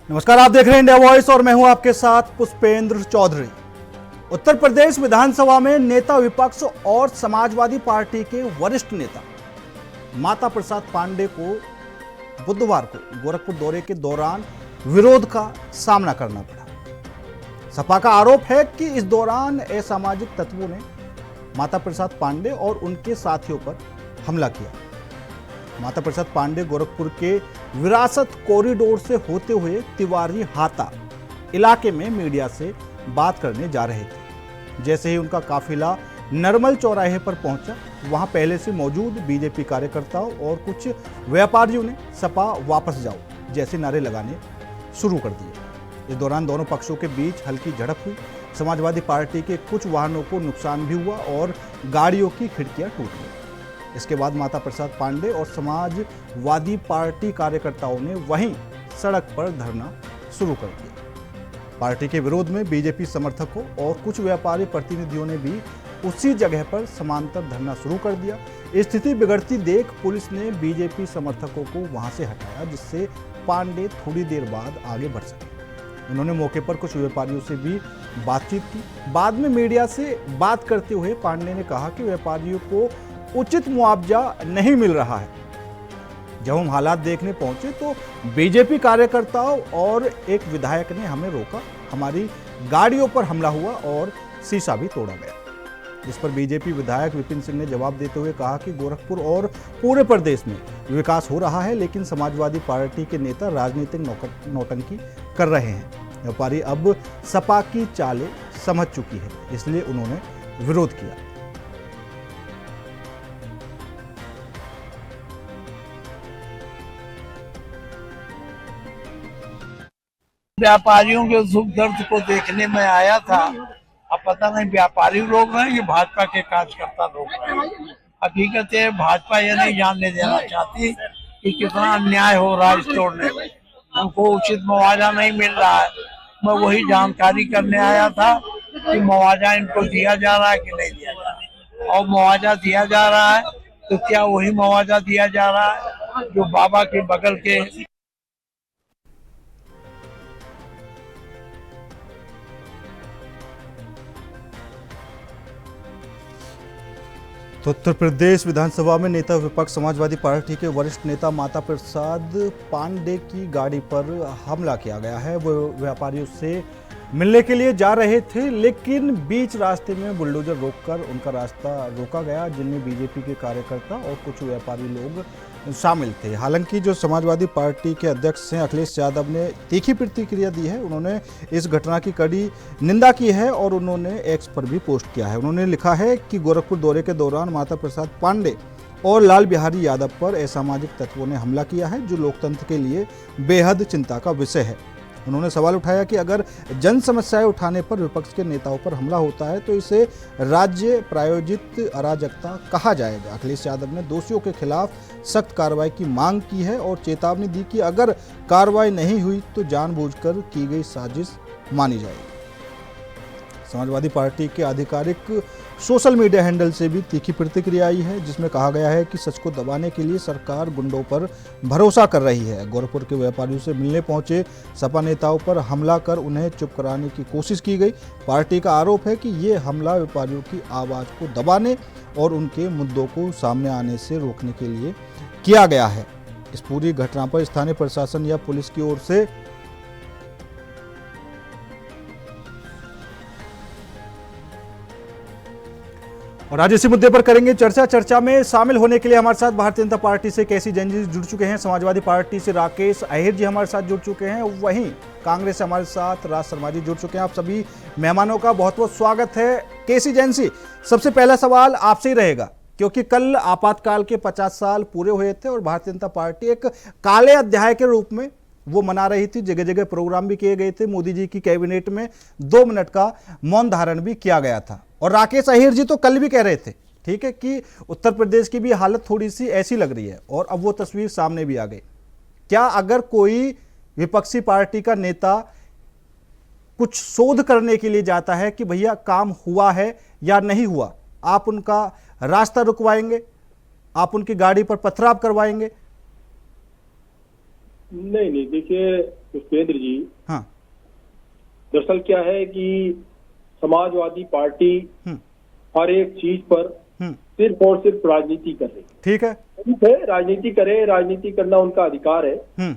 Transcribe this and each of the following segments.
नमस्कार, आप देख रहे हैं इंडिया वॉइस और मैं हूं आपके साथ पुष्पेंद्र चौधरी। उत्तर प्रदेश विधानसभा में नेता विपक्ष और समाजवादी पार्टी के वरिष्ठ नेता माता प्रसाद पांडे को बुधवार को गोरखपुर दौरे के दौरान विरोध का सामना करना पड़ा। सपा का आरोप है कि इस दौरान असामाजिक तत्वों ने माता प्रसाद पांडे और उनके साथियों पर हमला किया। माता प्रसाद पांडे गोरखपुर के विरासत कॉरिडोर से होते हुए तिवारी हाता इलाके में मीडिया से बात करने जा रहे थे। जैसे ही उनका काफिला नरमल चौराहे पर पहुंचा, वहां पहले से मौजूद बीजेपी कार्यकर्ताओं और कुछ व्यापारियों ने सपा वापस जाओ जैसे नारे लगाने शुरू कर दिए। इस दौरान दोनों पक्षों के बीच हल्की झड़प हुई। समाजवादी पार्टी के कुछ वाहनों को नुकसान भी हुआ और गाड़ियों की खिड़कियां टूट गई। इसके बाद माता प्रसाद पांडे और समाजवादी पार्टी कार्यकर्ताओं ने वहीं सड़क पर धरना शुरू कर दिया। पार्टी के विरोध में बीजेपी समर्थकों और कुछ व्यापारी प्रतिनिधियों ने भी उसी जगह पर समांतर धरना शुरू कर दिया। स्थिति बिगड़ती देख पुलिस ने बीजेपी समर्थकों को वहां से हटाया, जिससे पांडे थोड़ी देर बाद आगे बढ़ सके। उन्होंने मौके पर कुछ व्यापारियों से भी बातचीत की। बाद में मीडिया से बात करते हुए पांडे ने कहा कि व्यापारियों को उचित मुआवजा नहीं मिल रहा है। जब हम हालात देखने पहुंचे तो बीजेपी कार्यकर्ताओं और एक विधायक ने हमें रोका। हमारी गाड़ियों पर हमला हुआ और शीशा भी तोड़ा गया। जिस पर बीजेपी विधायक विपिन सिंह ने जवाब देते हुए कहा कि गोरखपुर और पूरे प्रदेश में विकास हो रहा है, लेकिन समाजवादी पार्टी के नेता राजनीतिक नौटंकी कर रहे हैं। व्यापारी अब सपा की चालें समझ चुकी है, इसलिए उन्होंने विरोध किया। व्यापारियों के सुख दर्द को देखने में आया था। अब पता नहीं व्यापारी लोग हैं या भाजपा के कार्यकर्ता लोग हैं। हकीकत है भाजपा ये नहीं जानने देना चाहती कि कितना अन्याय हो रहा है इस तोड़ने में। उनको उचित मुआवजा नहीं मिल रहा है। मैं वही जानकारी करने आया था कि मुआवजा इनको दिया जा रहा है कि नहीं दिया जा रहा है, और मुआवजा दिया जा रहा है तो क्या वही मुआवजा दिया जा रहा है जो बाबा के बगल के तो उत्तर प्रदेश विधानसभा में नेता विपक्ष समाजवादी पार्टी के वरिष्ठ नेता माता प्रसाद पांडे की गाड़ी पर हमला किया गया है। वो व्यापारियों से मिलने के लिए जा रहे थे, लेकिन बीच रास्ते में बुलडोजर रोककर उनका रास्ता रोका गया, जिनमें बीजेपी के कार्यकर्ता और कुछ व्यापारी लोग शामिल थे। हालांकि जो समाजवादी पार्टी के अध्यक्ष हैं अखिलेश यादव ने तीखी प्रतिक्रिया दी है। उन्होंने इस घटना की कड़ी निंदा की है और उन्होंने एक्स पर भी पोस्ट किया है। उन्होंने लिखा है कि गोरखपुर दौरे के दौरान माता प्रसाद पांडे और लाल बिहारी यादव पर असामाजिक तत्वों ने हमला किया है, जो लोकतंत्र के लिए बेहद चिंता का विषय है। उन्होंने सवाल उठाया कि अगर जन समस्याएं उठाने पर विपक्ष के नेताओं पर हमला होता है तो इसे राज्य प्रायोजित अराजकता कहा जाएगा। अखिलेश यादव ने दोषियों के खिलाफ सख्त कार्रवाई की मांग की है और चेतावनी दी कि अगर कार्रवाई नहीं हुई तो जानबूझकर की गई साजिश मानी जाएगी। समाजवादी पार्टी के आधिकारिक सोशल मीडिया हैंडल से भी तीखी प्रतिक्रिया आई है, जिसमें कहा गया है कि सच को दबाने के लिए सरकार गुंडों पर भरोसा कर रही है। गोरखपुर के व्यापारियों से मिलने पहुंचे सपा नेताओं पर हमला कर उन्हें चुप कराने की कोशिश की गई। पार्टी का आरोप है कि ये हमला व्यापारियों की आवाज़ को दबाने और उनके मुद्दों को सामने आने से रोकने के लिए किया गया है। इस पूरी घटना पर स्थानीय प्रशासन या पुलिस की ओर से और आज इसी मुद्दे पर करेंगे चर्चा। चर्चा में शामिल होने के लिए हमारे साथ भारतीय जनता पार्टी से केसी जैन जी जुड़ चुके हैं, समाजवादी पार्टी से राकेश अहिर जी हमारे साथ जुड़ चुके हैं, वहीं कांग्रेस से हमारे साथ राज शर्मा जी जुड़ चुके हैं। आप सभी मेहमानों का बहुत बहुत स्वागत है। केसी जैन जी, सबसे पहला सवाल आपसे ही रहेगा, क्योंकि कल आपातकाल के 50 साल पूरे हुए थे और भारतीय जनता पार्टी एक काले अध्याय के रूप में वो मना रही थी। जगह जगह प्रोग्राम भी किए गए थे। मोदी जी की कैबिनेट में 2 मिनट का मौन धारण भी किया गया था। और राकेश अहिर जी तो कल भी कह रहे थे, ठीक है, कि उत्तर प्रदेश की भी हालत थोड़ी सी ऐसी लग रही है, और अब वो तस्वीर सामने भी आ गई। क्या अगर कोई विपक्षी पार्टी का नेता कुछ शोध करने के लिए जाता है कि भैया काम हुआ है या नहीं हुआ, आप उनका रास्ता रुकवाएंगे? आप उनकी गाड़ी पर पथराव करवाएंगे? नहीं नहीं, देखिए पुष्पेंद्र जी, हाँ। दरअसल क्या है कि समाजवादी पार्टी हम्म। हर एक चीज पर हम्म। सिर्फ और सिर्फ राजनीति कर रही है। ठीक है। ठीक है, राजनीति करे, राजनीति करना उनका अधिकार है, हम्म।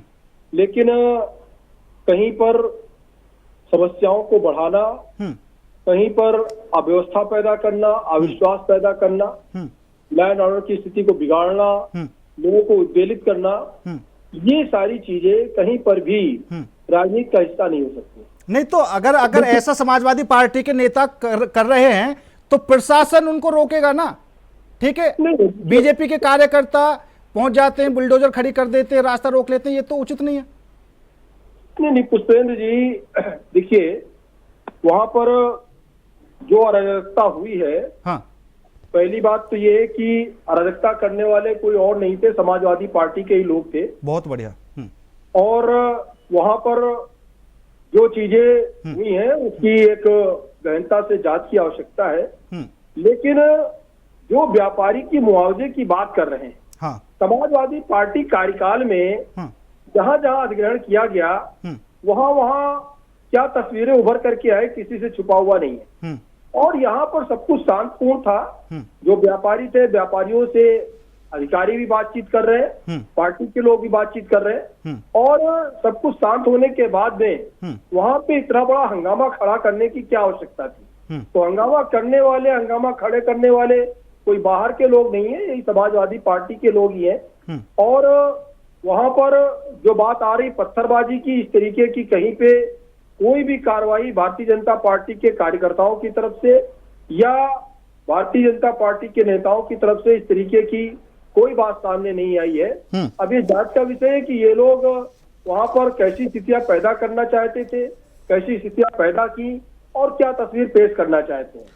लेकिन कहीं पर समस्याओं को बढ़ाना, हम्म। कहीं पर अव्यवस्था पैदा करना, अविश्वास पैदा करना, हम्म। लॉ एंड ऑर्डर की स्थिति को बिगाड़ना, हम्म। लोगों को उद्वेलित करना, हम्म। ये सारी चीजें कहीं पर भी राजनीति का हिस्सा नहीं हो सकती। नहीं तो अगर ऐसा समाजवादी पार्टी के नेता कर रहे हैं तो प्रशासन उनको रोकेगा ना। ठीक है, नहीं, बीजेपी के कार्यकर्ता पहुंच जाते हैं, बुलडोजर खड़ी कर देते हैं, रास्ता रोक लेते हैं, ये तो उचित नहीं है। नहीं पुष्पेंद्र जी, देखिए वहां पर जो अराजकता हुई है, हाँ। पहली बात तो ये है कि अराजकता करने वाले कोई और नहीं थे, समाजवादी पार्टी के ही लोग थे। बहुत बढ़िया। और वहां पर जो चीजें हुई हैं उसकी एक गहनता से जांच की आवश्यकता है। लेकिन जो व्यापारी की मुआवजे की बात कर रहे हैं, हाँ। समाजवादी पार्टी कार्यकाल में जहां जहां अधिग्रहण किया गया वहां वहां क्या तस्वीरें उभर करके आए, किसी से छुपा हुआ नहीं है। और यहाँ पर सब कुछ शांतिपूर्ण था। जो व्यापारी थे, व्यापारियों से अधिकारी भी बातचीत कर रहे हैं, पार्टी के लोग भी बातचीत कर रहे हैं, और सब कुछ शांत होने के बाद में वहां पे इतना बड़ा हंगामा खड़ा करने की क्या आवश्यकता थी। तो हंगामा करने वाले, हंगामा खड़े करने वाले कोई बाहर के लोग नहीं है, यही समाजवादी पार्टी के लोग ही हैं। और वहां पर जो बात आ रही पत्थरबाजी की, इस तरीके की कहीं पे कोई भी कार्रवाई भारतीय जनता पार्टी के कार्यकर्ताओं की तरफ से या भारतीय जनता पार्टी के नेताओं की तरफ से इस तरीके की कोई बात सामने नहीं आई है। अब ये जांच का विषय है कि ये लोग वहां पर कैसी स्थितियां पैदा करना चाहते थे, कैसी स्थितियां पैदा की और क्या तस्वीर पेश करना चाहते हैं।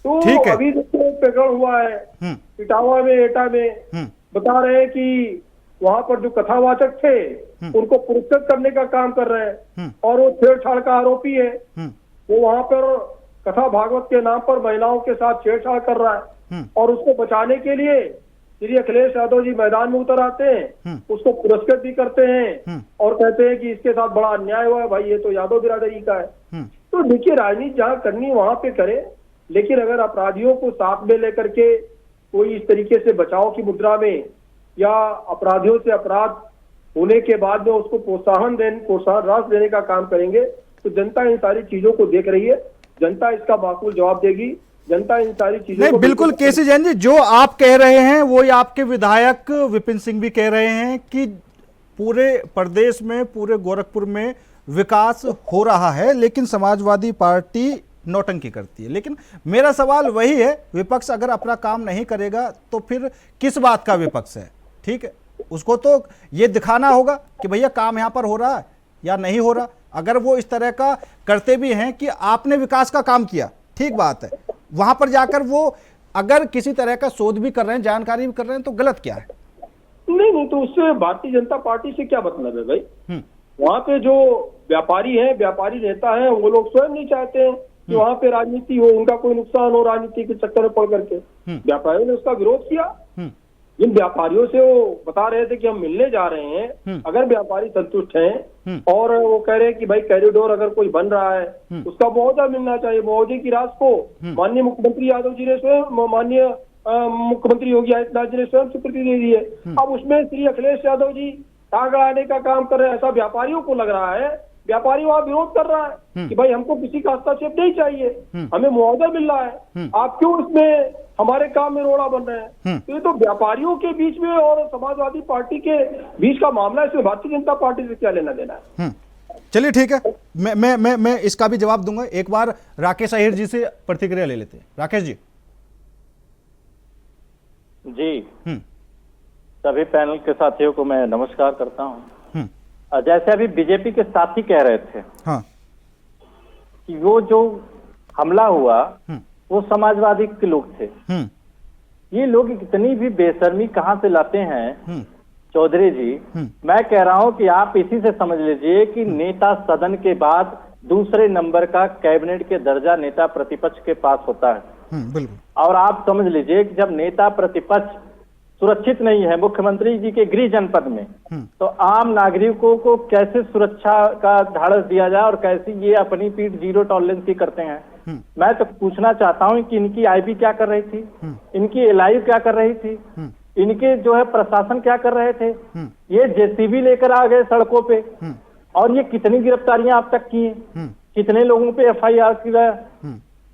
तो अभी जो प्रकरण हुआ है इटावा में, एटा में, बता रहे हैं कि वहां पर जो कथावाचक थे उनको पुरस्कृत करने का काम कर रहे हैं और वो छेड़छाड़ का आरोपी है। वो वहां पर कथा भागवत के नाम पर महिलाओं के साथ छेड़छाड़ कर रहा है और उसको बचाने के लिए श्री अखिलेश यादव जी मैदान में उतर आते हैं, उसको पुरस्कृत भी करते हैं और कहते हैं कि इसके साथ बड़ा अन्याय हुआ है, भाई ये तो यादव बिरादरी का है। तो देखिए, राजनीति जहां करनी वहां पे करे, लेकिन अगर अपराधियों को साथ में लेकर के कोई इस तरीके से बचाव की मुद्रा में या अपराधियों से अपराध होने के बाद में उसको प्रोत्साहन राशि देने का काम करेंगे तो जनता इन सारी चीजों को देख रही है, जनता इसका माकूल जवाब देगी, जनता इन सारी चीजों को। बिल्कुल केसी जैन जी, जो आप कह रहे हैं वो आपके विधायक विपिन सिंह भी कह रहे हैं कि पूरे प्रदेश में, पूरे गोरखपुर में विकास हो रहा है, लेकिन समाजवादी पार्टी नौटंकी करती है। लेकिन मेरा सवाल वही है, विपक्ष अगर अपना काम नहीं करेगा तो फिर किस बात का विपक्ष है? ठीक है, उसको तो ये दिखाना होगा कि भैया काम यहाँ पर हो रहा है या नहीं हो रहा। अगर वो इस तरह का करते भी हैं कि आपने विकास का काम किया, ठीक बात है, वहां पर जाकर वो अगर किसी तरह का शोध भी कर रहे हैं, जानकारी भी कर रहे हैं, तो गलत क्या है? नहीं, तो उससे भारतीय जनता पार्टी से क्या मतलब है भाई? वहां पे जो व्यापारी हैं, व्यापारी नेता हैं, वो लोग स्वयं नहीं चाहते हैं कि वहां पे राजनीति हो, उनका कोई नुकसान हो राजनीति के चक्कर में पड़ करके। व्यापारियों ने उसका विरोध किया। जिन व्यापारियों से वो बता रहे थे कि हम मिलने जा रहे हैं, अगर व्यापारी संतुष्ट हैं और वो कह रहे हैं कि भाई कॉरिडोर अगर कोई बन रहा है उसका मुआवजा मिलना चाहिए, मुआवजे की राशि को माननीय मुख्यमंत्री यादव जी ने स्वयं, माननीय मुख्यमंत्री योगी आदित्यनाथ जी ने स्वयं स्वीकृति दे दी है। अब उसमें श्री अखिलेश यादव जी टांग अड़ाने का काम कर रहे हैं, ऐसा व्यापारियों को लग रहा है। व्यापारी वहां विरोध कर रहा है कि भाई हमको किसी का हस्तक्षेप नहीं चाहिए, हमें मुआवजा मिल रहा है, आप क्यों इसमें हमारे काम में रोड़ा बन रहे हैं? तो ये तो व्यापारियों के बीच में और समाजवादी पार्टी के बीच का मामला है, इसमें भारतीय जनता पार्टी से क्या लेना देना है? चलिए ठीक है, मैं इसका भी जवाब दूंगा। एक बार राकेश अहिर जी से प्रतिक्रिया ले लेते हैं। राकेश जी। जी, सभी पैनल के साथियों को मैं नमस्कार करता हूं। जैसे अभी बीजेपी के साथी कह रहे थे कि वो जो हमला हुआ वो समाजवादी के लोग थे। ये लोग इतनी भी बेशर्मी कहां से लाते हैं चौधरी जी? मैं कह रहा हूं कि आप इसी से समझ लीजिए कि नेता सदन के बाद दूसरे नंबर का कैबिनेट के दर्जा नेता प्रतिपक्ष के पास होता है। बिल्कुल। और आप समझ लीजिए कि जब नेता प्रतिपक्ष सुरक्षित नहीं है मुख्यमंत्री जी के गृह जनपद में, तो आम नागरिकों को कैसे सुरक्षा का ढाढ़स दिया जाए और कैसे ये अपनी पीठ जीरो टॉलरेंस की करते हैं। मैं तो पूछना चाहता हूं कि इनकी आईबी क्या कर रही थी, इनकी एलआई क्या कर रही थी, इनके जो है प्रशासन क्या कर रहे थे। ये जेसीबी लेकर आ गए सड़कों पे, और ये कितनी गिरफ्तारियां अब तक की हैं, कितने लोगों पे एफआईआर किया।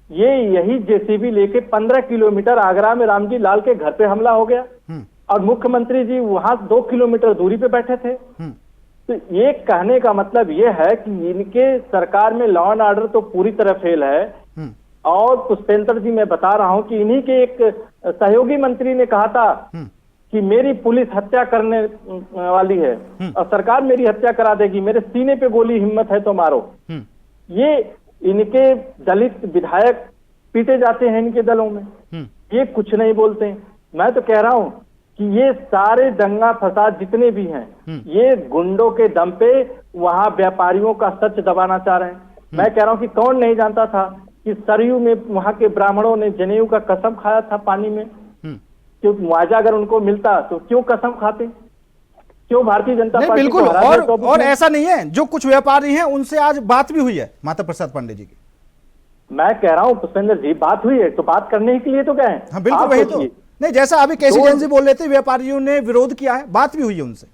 ये यही जेसीबी लेके 15 किलोमीटर आगरा में रामजी लाल के घर पे हमला हो गया, और मुख्यमंत्री जी वहां 2 किलोमीटर दूरी पे बैठे थे। तो ये कहने का मतलब ये है कि इनके सरकार में लॉ एंड ऑर्डर तो पूरी तरह फेल है। और पुष्पेंद्र जी, मैं बता रहा हूं कि इन्हीं के एक सहयोगी मंत्री ने कहा था कि मेरी पुलिस हत्या करने वाली है और सरकार मेरी हत्या करा देगी, मेरे सीने पे गोली, हिम्मत है तो मारो। ये इनके दलित विधायक पीटे जाते हैं इनके दलों में, ये कुछ नहीं बोलते हैं। मैं तो कह रहा हूं कि ये सारे दंगा फसाद जितने भी हैं, ये गुंडों के दम पे वहां व्यापारियों का सच दबाना चाह रहे हैं। मैं कह रहा हूं कि कौन नहीं जानता था कि सरयू में वहां के ब्राह्मणों ने जनेऊ का कसम खाया था पानी में, क्यों मुआवजा अगर उनको मिलता तो क्यों कसम खाते, क्यों भारतीय जनता पार्टी बिल्कुल। और ऐसा नहीं है, जो कुछ व्यापारी हैं उनसे आज बात भी हुई है माता प्रसाद पांडे जी की। मैं कह रहा हूं पुष्पेंद्र जी, बात हुई है तो बात करने के लिए तो गए। हाँ बिल्कुल, वही तो नहीं, जैसा अभी केसी जैन जी बोल रहे थे, व्यापारियों ने विरोध किया है, बात भी हुई है उनसे।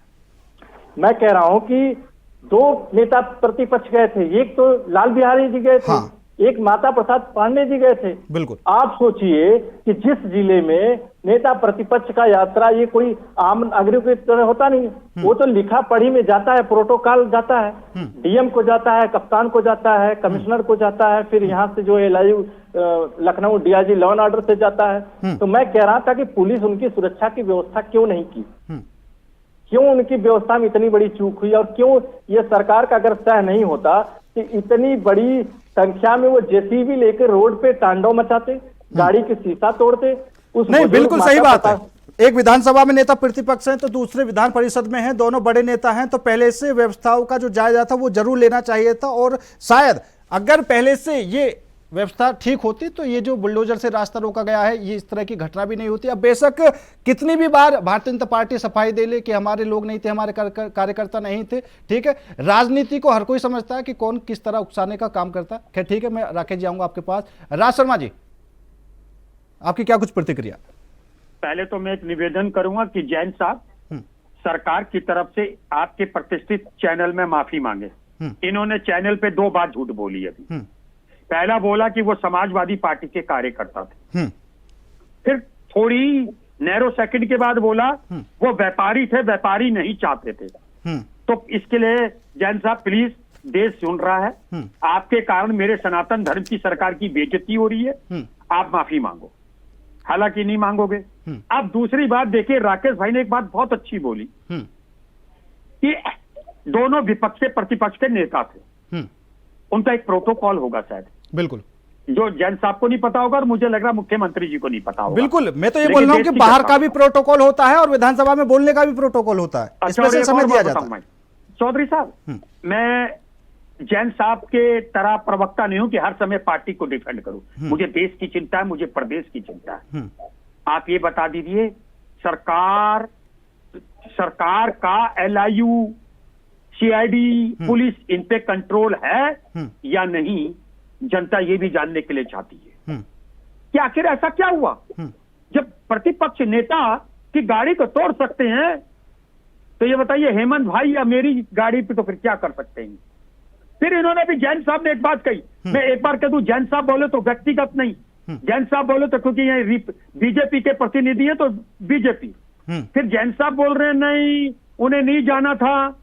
मैं कह रहा हूं कि 2 नेता प्रतिपक्ष गए थे, एक तो लाल बिहारी जी गए थे, हाँ। एक माता प्रसाद पांडे जी गए थे। बिल्कुल। आप सोचिए कि जिस जिले में नेता प्रतिपक्ष का यात्रा, ये कोई आम नागरिकों की तरह होता नहीं, वो तो लिखा पढ़ी में जाता है, प्रोटोकॉल जाता है, डीएम को जाता है, कप्तान को जाता है, कमिश्नर को जाता है, फिर यहाँ से जो LI Lucknow DIG law and order से जाता है। तो मैं कह रहा था कि पुलिस उनकी सुरक्षा की व्यवस्था क्यों नहीं की, क्यों उनकी व्यवस्था में इतनी बड़ी चूक हुई, और क्यों ये सरकार का अगर सह नहीं होता कि इतनी बड़ी संख्या में वो जेसीबी लेकर रोड पे तांडव मचाते, गाड़ी के शीशा तोड़ते। उस नहीं, बिल्कुल सही बात है। एक विधानसभा में नेता प्रतिपक्ष हैं तो दूसरे विधान परिषद में हैं, दोनों बड़े नेता हैं, तो पहले से व्यवस्थाओं का जो जायजा था वो जरूर लेना चाहिए था। और शायद अगर पहले से ये व्यवस्था ठीक होती तो ये जो बुलडोजर से रास्ता रोका गया है, ये इस तरह की घटना भी नहीं होती। अब बेशक कितनी भी बार भारतीय जनता पार्टी सफाई दे ले कि हमारे लोग नहीं थे, हमारे कार्यकर्ता नहीं थे, ठीक है, राजनीति को हर कोई समझता है कि कौन किस तरह उकसाने का काम करता है। खैर ठीक है, मैं राकेश जी आऊंगा आपके पास। राज शर्मा जी, आपकी क्या कुछ प्रतिक्रिया? पहले तो मैं एक निवेदन करूंगा कि जैन साहब सरकार की तरफ से आपके प्रतिष्ठित चैनल में माफी मांगे। इन्होंने चैनल पे 2 बार झूठ बोली अभी। पहला बोला कि वो समाजवादी पार्टी के कार्यकर्ता थे, फिर थोड़ी नैरो सेकंड के बाद बोला वो व्यापारी थे, व्यापारी नहीं चाहते थे। तो इसके लिए जैन साहब प्लीज, देश सुन रहा है, आपके कारण मेरे सनातन धर्म की सरकार की बेइज्जती हो रही है, आप माफी मांगो। हालांकि नहीं मांगोगे। अब दूसरी बात देखिए, राकेश भाई ने एक बात बहुत अच्छी बोली कि दोनों विपक्ष से प्रतिपक्ष के नेता थे, उनका एक प्रोटोकॉल होगा शायद, बिल्कुल, जो जैन साहब को नहीं पता होगा, और मुझे लग रहा मुख्यमंत्री जी को नहीं पता होगा। बिल्कुल, मैं तो ये बोल रहा हूं कि बाहर का भी प्रोटोकॉल होता है और विधानसभा में बोलने का भी प्रोटोकॉल होता है, अच्छा, इसमें समय दिया जाता है। चौधरी साहब, मैं जैन साहब के तरह प्रवक्ता नहीं हूं कि हर समय पार्टी को डिफेंड करूं। मुझे देश की चिंता है, मुझे प्रदेश की चिंता है। आप ये बता दीजिए, सरकार का एलआईयू, सीआईडी, पुलिस, इन पे कंट्रोल है या नहीं, जनता ये भी जानने के लिए चाहती है कि आखिर ऐसा क्या हुआ। जब प्रतिपक्ष नेता की गाड़ी को तोड़ सकते हैं, तो ये बताइए हेमंत भाई या मेरी गाड़ी पे तो फिर क्या कर सकते हैं। फिर इन्होंने भी, जैन साहब ने एक बात कही, मैं एक बार कह दूं, जैन साहब बोले तो व्यक्तिगत नहीं, जैन साहब बोले तो क्योंकि ये बीजेपी के प्रतिनिधि है तो बीजेपी। फिर जैन साहब बोल रहे हैं नहीं, उन्हें नहीं जाना था,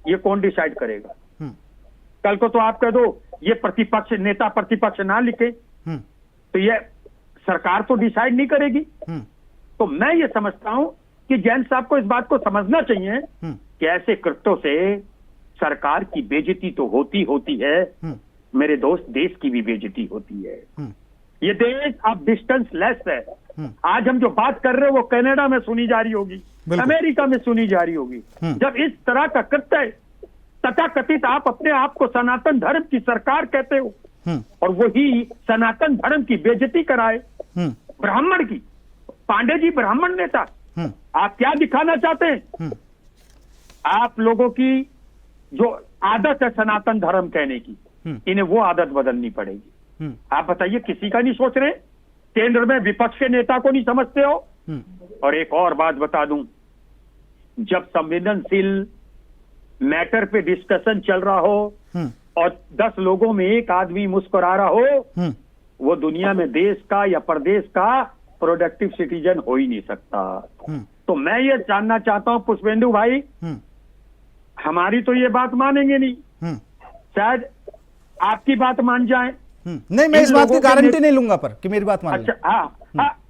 ये कौन डिसाइड करेगा? कल को तो आप कह दो ये प्रतिपक्ष नेता प्रतिपक्ष ना लिखे, तो ये सरकार तो डिसाइड नहीं करेगी। तो मैं ये समझता हूं कि जैन साहब को इस बात को समझना चाहिए कि ऐसे कृत्यों से सरकार की बेइज्जती तो होती है मेरे दोस्त, देश की भी बेइज्जती होती है। ये देश अब डिस्टेंस लेस है। आज हम जो बात कर रहे हैं वो कनाडा में सुनी जा रही होगी, अमेरिका में सुनी जा रही होगी। जब इस तरह का कृत्य तथाकथित आप अपने आप को सनातन धर्म की सरकार कहते हो और वही सनातन धर्म की बेइज्जती कराए ब्राह्मण की, पांडे जी ब्राह्मण नेता, आप क्या दिखाना चाहते हैं? आप लोगों की जो आदत है सनातन धर्म कहने की, इन्हें वो आदत बदलनी पड़ेगी। आप बताइए, किसी का नहीं सोच रहे? केंद्र में विपक्ष के नेता को नहीं समझते हो? और एक और बात बता दूं, जब संवेदनशील मैटर पे डिस्कशन चल रहा हो और 10 लोगों में एक आदमी मुस्कुरा रहा हो, वो दुनिया में देश का या प्रदेश का प्रोडक्टिव सिटीजन हो ही नहीं सकता। तो मैं ये जानना चाहता हूं पुष्पेंदु भाई, हमारी तो ये बात मानेंगे नहीं, शायद आपकी बात मान जाए। नहीं, मैं इस बात की गारंटी नहीं लूंगा पर कि मेरी बात मान लें। अच्छा, हाँ,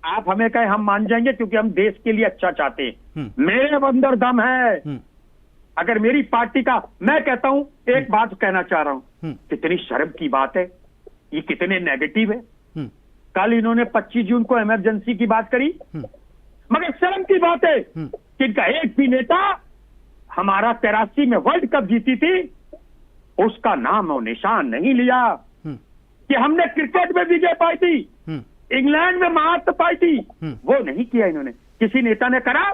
आप हमें कहे हम मान जाएंगे क्योंकि हम देश के लिए अच्छा चाहते हैं। मेरे अंदर दम है। अगर मेरी पार्टी का, मैं कहता हूं, एक बात कहना चाह रहा हूं, कितनी शर्म की बात है, ये कितने नेगेटिव है। कल इन्होंने 25 जून को इमरजेंसी की बात करी, मगर शर्म की बात है कि इनका एक भी नेता, हमारा 83 में वर्ल्ड कप जीती थी, उसका नाम और निशान नहीं लिया। कि हमने क्रिकेट में विजय पाई थी, इंग्लैंड में महारत पाई थी, वो नहीं किया इन्होंने। किसी नेता ने करा?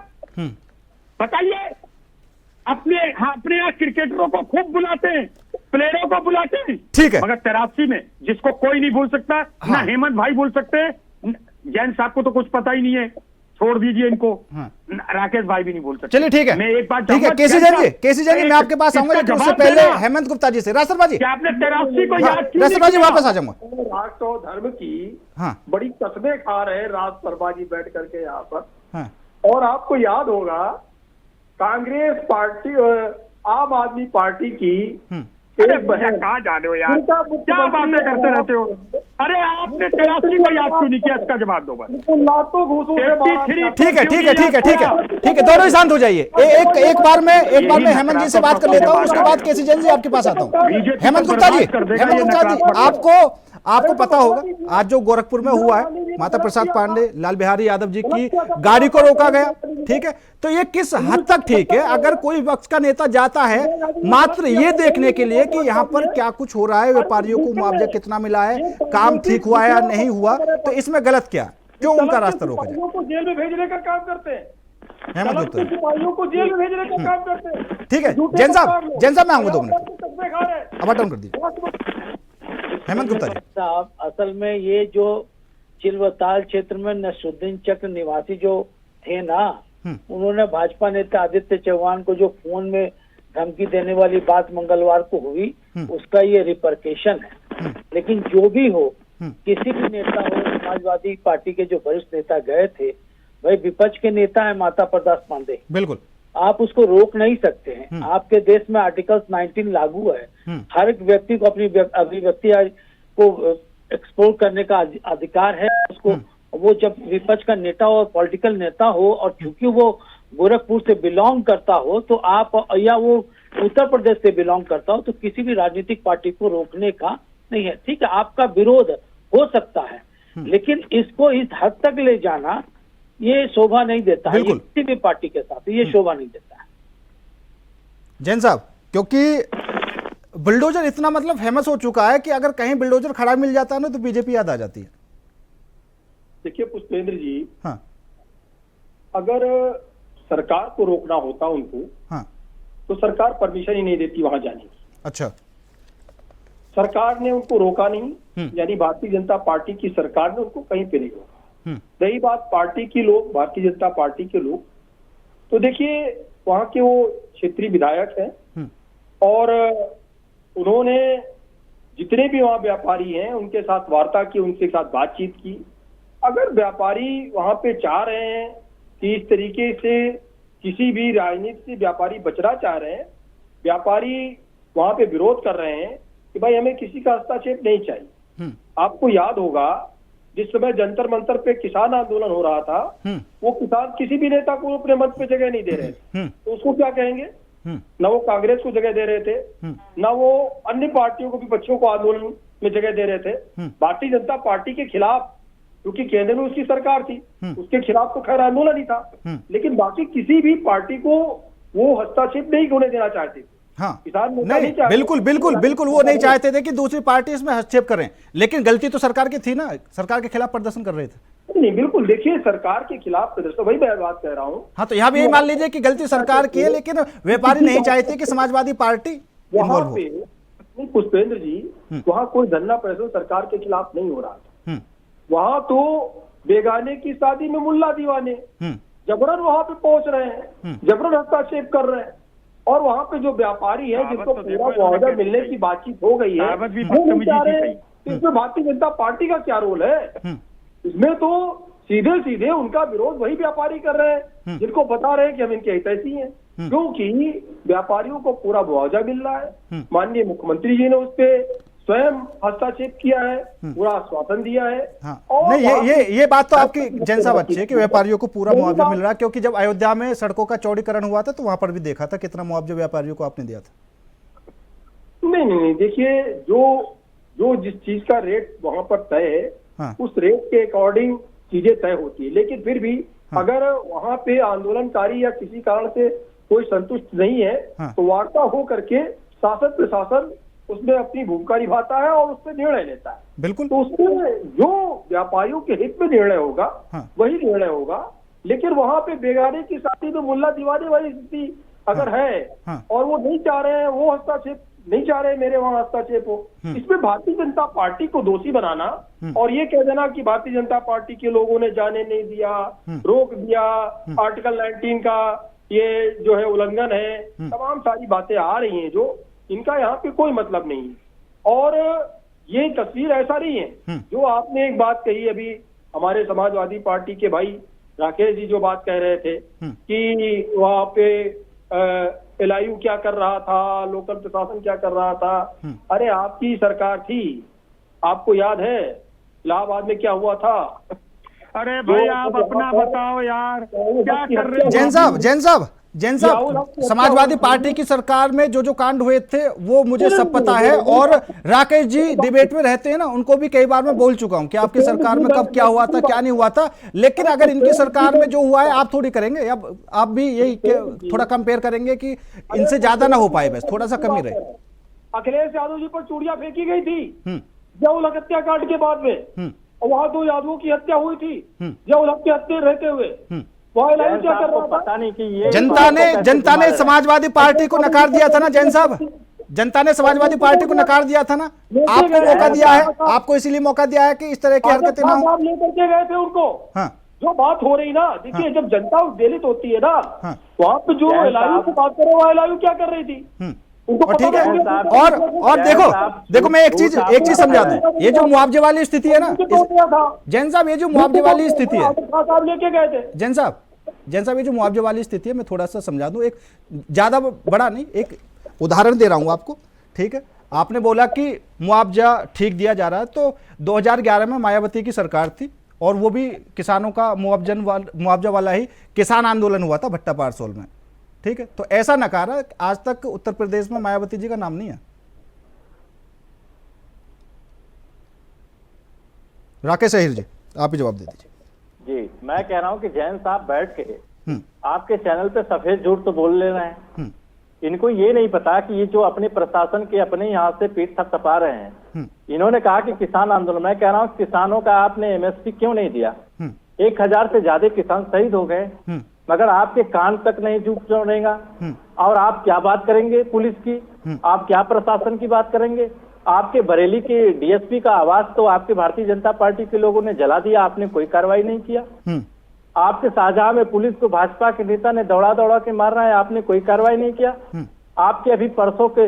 बताइए। अपने यहाँ क्रिकेटरों को खूब बुलाते हैं, प्लेयरों को बुलाते हैं, ठीक है, मगर 83 में जिसको कोई नहीं भूल सकता, ना हेमंत भाई भूल सकते हैं, जैन साहब को तो कुछ पता ही नहीं है, छोड़ दीजिए इनको, राकेश भाई भी नहीं भूल सकते। चलिए ठीक है, मैं एक बात, ठीक है, केसी जैन जी मैं आपके पास आऊंगा, लेकिन उससे पहले हेमंत गुप्ता जी से। राष्ट्रपति जी, क्या आपने 83 को याद किया? राष्ट्रपति जी वापस आ जाऊंगा। राष्ट्र और धर्म की बड़ी कसमें खा रहे हैं राज शर्मा जी बैठ करके यहाँ पर। और आपको याद होगा, कांग्रेस पार्टी और आम आदमी पार्टी की एक बहन, कहाँ जाने हो यार, क्या बातें करते रहते हो? अरे आपने 83 को याद क्यों नहीं किया? इसका जवाब दो बस। लातों घूसों से ठीक है, ठीक है, ठीक है, ठीक है, ठीक है, दोनों ही शांत हो जाइए। एक बार मैं हेमंत जी से बात कर लेता हूँ, उसके बाद केसी जैन जी आपके पास आता हूँ। हेमंत गुप्ता जी, आपको पता होगा आज जो गोरखपुर में हुआ है, माता प्रसाद पांडे, लाल बिहारी यादव जी की गाड़ी को रोका गया, ठीक है, तो ये किस हद तक ठीक है? अगर कोई विपक्ष का नेता जाता है मात्र ये देखने के लिए कि यहाँ पर क्या कुछ हो रहा है, व्यापारियों को मुआवजा कितना मिला है, काम ठीक हुआ है या नहीं हुआ, तो इसमें गलत क्या? क्यों उनका रास्ता रोका जाए? को जेल में भेजने का काम करते हैं, हेमंत गुप्ता जी, सिपाहियों को जेल में भेजने का काम करते हैं। ठीक है, जैन साहब मैं आऊंगा 2 मिनट, अब अटन कर दीजिए। हेमंत गुप्ता जी साहब, असल में ये जो चिलवताल क्षेत्र में नसरुद्दीन चक्र निवासी जो थे ना, उन्होंने भाजपा नेता आदित्य चौहान को जो फोन में धमकी देने वाली बात मंगलवार को हुई, उसका ये रिपरकेशन है। लेकिन जो भी हो, किसी भी नेता हो, समाजवादी पार्टी के जो वरिष्ठ नेता गए थे, भाई विपक्ष के नेता है माता प्रसाद पांडे, बिल्कुल आप उसको रोक नहीं सकते हैं। आपके देश में आर्टिकल 19 लागू है, हर एक व्यक्ति को अपनी अभिव्यक्ति को एक्सप्लोर करने का अधिकार है उसको। वो जब विपक्ष का नेता हो, पॉलिटिकल नेता हो, और चूंकि वो गोरखपुर से बिलोंग करता हो, तो आप, या वो उत्तर प्रदेश से बिलोंग करता हो, तो किसी भी राजनीतिक पार्टी को रोकने का नहीं है। ठीक है, आपका विरोध हो सकता है, लेकिन इसको इस हद तक ले जाना ये शोभा नहीं देता है, किसी भी पार्टी के साथ ये शोभा नहीं देता है। जैन साहब, क्योंकि बुलडोजर इतना मतलब फेमस हो चुका है कि अगर कहीं बुलडोजर खड़ा मिल जाता है ना, तो बीजेपी याद आ जाती है। देखिए पुष्पेंद्र जी, हाँ, अगर सरकार को रोकना होता उनको, हाँ, तो सरकार परमिशन ही नहीं देती वहां जाने की। अच्छा, सरकार ने उनको रोका नहीं, यानी भारतीय जनता पार्टी की सरकार ने उनको कहीं पे नहीं रोका। रही बात पार्टी की लोग, भारतीय जनता पार्टी के लोग, तो देखिए वहां के वो क्षेत्रीय विधायक हैं और उन्होंने जितने भी वहां व्यापारी हैं उनके साथ वार्ता की, उनके साथ बातचीत की। अगर व्यापारी वहां पे चाह रहे हैं कि इस तरीके से किसी भी राजनीति से व्यापारी बचना चाह रहे हैं, व्यापारी वहां पे विरोध कर रहे हैं कि भाई हमें किसी का हस्तक्षेप नहीं चाहिए। आपको याद होगा जिस समय जंतर मंतर पे किसान आंदोलन हो रहा था, वो किसान किसी भी नेता को अपने मंच पे जगह नहीं दे रहे थे, तो उसको क्या कहेंगे? ना वो कांग्रेस को जगह दे रहे थे, ना वो अन्य पार्टियों को, विपक्षियों को आंदोलन में जगह दे रहे थे। भारतीय जनता पार्टी के खिलाफ, क्योंकि केंद्र में उसकी सरकार थी, उसके खिलाफ तो खैर आंदोलन ही था, लेकिन बाकी किसी भी पार्टी को वो हस्तक्षेप नहीं होने देना चाहते थे। हाँ, किसान नहीं, बिल्कुल बिल्कुल बिल्कुल वो नहीं चाहते थे कि दूसरी पार्टी इसमें हस्तक्षेप करें, लेकिन गलती तो सरकार की थी ना, सरकार के खिलाफ प्रदर्शन कर रहे थे। नहीं, बिल्कुल देखिए, सरकार के खिलाफ प्रदर्शन, वही मैं बात कह रहा हूँ। हाँ, तो यहाँ भी यही मान लीजिए कि गलती सरकार की है, लेकिन व्यापारी नहीं चाहते कि समाजवादी पार्टी वहां इन्वॉल्व हो। पे नहीं, पुष्पेंद्र जी, वहां कोई धरना प्रदर्शन सरकार के खिलाफ नहीं हो रहा था। वहां तो बेगाने की शादी में मुल्ला दीवाने जबरन वहां पे पहुंच रहे हैं, जबरन हस्तक्षेप कर रहे हैं। और वहां पे जो व्यापारी है, जिनको पूरा मुआवजा मिलने की बातचीत हो गई है, वो नहीं चाह रहे हैं। इसमें भारतीय जनता पार्टी का क्या रोल है? इसमें तो सीधे सीधे उनका विरोध वही व्यापारी कर रहे हैं, जिनको बता रहे हैं कि हम इनके हितैषी हैं, क्योंकि व्यापारियों को पूरा मुआवजा मिल रहा है। माननीय मुख्यमंत्री जी ने उस पे स्वयं हस्तक्षेप किया है, पूरा आश्वासन दिया है। हाँ। और नहीं, ये बात तो आपकी जैन साहब अच्छी है कि व्यापारियों को पूरा मुआवजा मिल रहा है, क्योंकि जब अयोध्या में सड़कों का चौड़ीकरण हुआ था तो वहां पर भी देखा था कितना मुआवजा व्यापारियों को आपने दिया था। नहीं, देखिए, जो जिस चीज का रेट वहां पर तय है, हाँ। उस रेट के अकॉर्डिंग चीजें तय होती है। लेकिन फिर भी अगर वहां पे आंदोलनकारी या किसी कारण से कोई संतुष्ट नहीं है, तो वार्ता हो करके शासन प्रशासन उसमें अपनी भूमिका निभाता है और उस पर निर्णय लेता है। बिल्कुल। तो उसमें जो व्यापारियों के हित में निर्णय होगा, वही निर्णय होगा। लेकिन वहां पे बेगाने की शादी में मुल्ला दीवाने वाली स्थिति अगर है और वो नहीं चाह रहे हैं, वो हस्तक्षेप नहीं चाह रहे मेरे वहां हस्तक्षेप हो, इसमें भारतीय जनता पार्टी को दोषी बनाना और ये कह देना कि भारतीय जनता पार्टी के लोगों ने जाने नहीं दिया, रोक दिया, आर्टिकल 19 का ये जो है उल्लंघन है, तमाम सारी बातें आ रही हैं जो इनका यहाँ पे कोई मतलब नहीं है। और ये तस्वीर ऐसा नहीं है जो आपने एक बात कही अभी, हमारे समाजवादी पार्टी के भाई राकेश जी जो बात कह रहे थे कि वहाँ पे एलआईयू क्या कर रहा था, लोकल प्रशासन क्या कर रहा था। अरे आपकी सरकार थी, आपको याद है इलाहाबाद में क्या हुआ था? अरे भाई आप अपना बताओ यार, क्या कर रहे हो? जैन साहब, समाजवादी पार्टी की सरकार में जो कांड हुए थे वो मुझे सब पता है, और राकेश जी डिबेट में रहते हैं ना, उनको भी कई बार मैं बोल चुका हूं कि आपकी सरकार में कब क्या हुआ था, क्या नहीं हुआ था। लेकिन अगर इनकी सरकार में जो हुआ है आप थोड़ी करेंगे, अब आप भी यही थोड़ा कंपेयर करेंगे कि इनसे ज्यादा ना हो पाए, बस थोड़ा सा कमी रहे। अखिलेश यादव जी पर चूड़ियां फेंकी गई थी जब हत्याकांड के बाद में, वहां 2 यादवों की हत्या हुई थी जब हत्या रहते हुए। क्या कर रहा था? पता नहीं कि ये जनता ने समाजवादी पार्टी को नकार दिया था ना जैन साहब, जनता ने समाजवादी पार्टी को नकार दिया था ना, आपको मौका दिया है, आपको इसीलिए मौका दिया है कि इस तरह की हरकतें ना हो। लेकर के गए थे उनको। जो बात हो रही ना, देखिए, जब जनता उद्वेलित होती है ना, वहाँ पे जो एलआईयू की बात करो, वो एलआईयू क्या कर रही थी उनको ठीक है। और देखो मैं एक चीज समझा दूं, ये जो मुआवजे वाली स्थिति है ना जैन साहब, ये जो मुआवजे वाली स्थिति है लेके गए थे जैन साहब, ये जो मुआवजे वाली स्थिति है, मैं थोड़ा सा समझा दूं, एक ज्यादा बड़ा नहीं, एक उदाहरण दे रहा हूं आपको, ठीक है। आपने बोला कि मुआवजा ठीक दिया जा रहा है, तो 2011 में मायावती की सरकार थी और वो भी किसानों का मुआवजा वाला ही किसान आंदोलन हुआ था भट्टा पारसोल में, ठीक है। तो ऐसा नकारा आज तक उत्तर प्रदेश में मायावती जी का नाम नहीं है। राकेश अहिर जी, आप ही जवाब दे दीजिए। जी, मैं कह रहा हूं कि जैन साहब बैठ के आपके चैनल पे सफेद झूठ तो बोल ले रहे हैं। इनको ये नहीं पता कि ये जो अपने प्रशासन के अपने यहाँ से पीठ थपथपा रहे हैं, इन्होंने कहा कि किसान आंदोलन, मैं कह रहा हूँ किसानों का आपने एमएसपी क्यों नहीं दिया? 1000 से ज्यादा किसान शहीद हो गए, मगर आपके कान तक नहीं जुड़ेगा। और आप क्या बात करेंगे पुलिस की, आप क्या प्रशासन की बात करेंगे? आपके बरेली के डीएसपी का आवास तो आपके भारतीय जनता पार्टी के लोगों ने जला दिया, आपने कोई कार्रवाई नहीं किया। आपके शाहजहां में पुलिस को भाजपा के नेता ने दौड़ा के मार रहा है, आपने कोई कार्रवाई नहीं किया। आपके अभी परसों के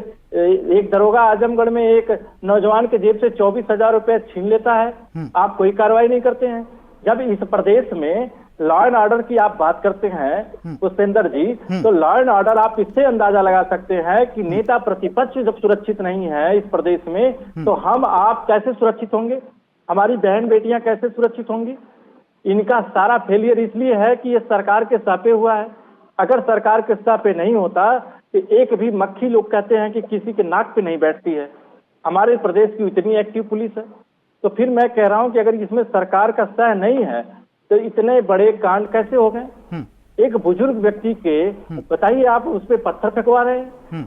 एक दरोगा आजमगढ़ में एक नौजवान के जेब से 24,000 रुपए छीन लेता है, आप कोई कार्रवाई नहीं करते हैं। जब इस प्रदेश में लॉ एंड ऑर्डर की आप बात करते हैं पुष्पेंद्र जी, तो लॉ एंड ऑर्डर आप इससे अंदाजा लगा सकते हैं कि नेता प्रतिपक्ष जब सुरक्षित नहीं है इस प्रदेश में, तो हम आप कैसे सुरक्षित होंगे? हमारी बहन बेटियां कैसे सुरक्षित होंगी? इनका सारा फेलियर इसलिए है कि ये सरकार के सापे हुआ है। अगर सरकार के सापे नहीं होता तो एक भी मक्खी, लोग कहते हैं कि किसी के नाक पे नहीं बैठती है। हमारे प्रदेश की इतनी एक्टिव पुलिस है, तो फिर मैं कह रहा हूं कि अगर इसमें सरकार का सह नहीं है तो इतने बड़े कांड कैसे हो गए? एक बुजुर्ग व्यक्ति के बताइए, आप उस पर पत्थर फेंकवा रहे हैं,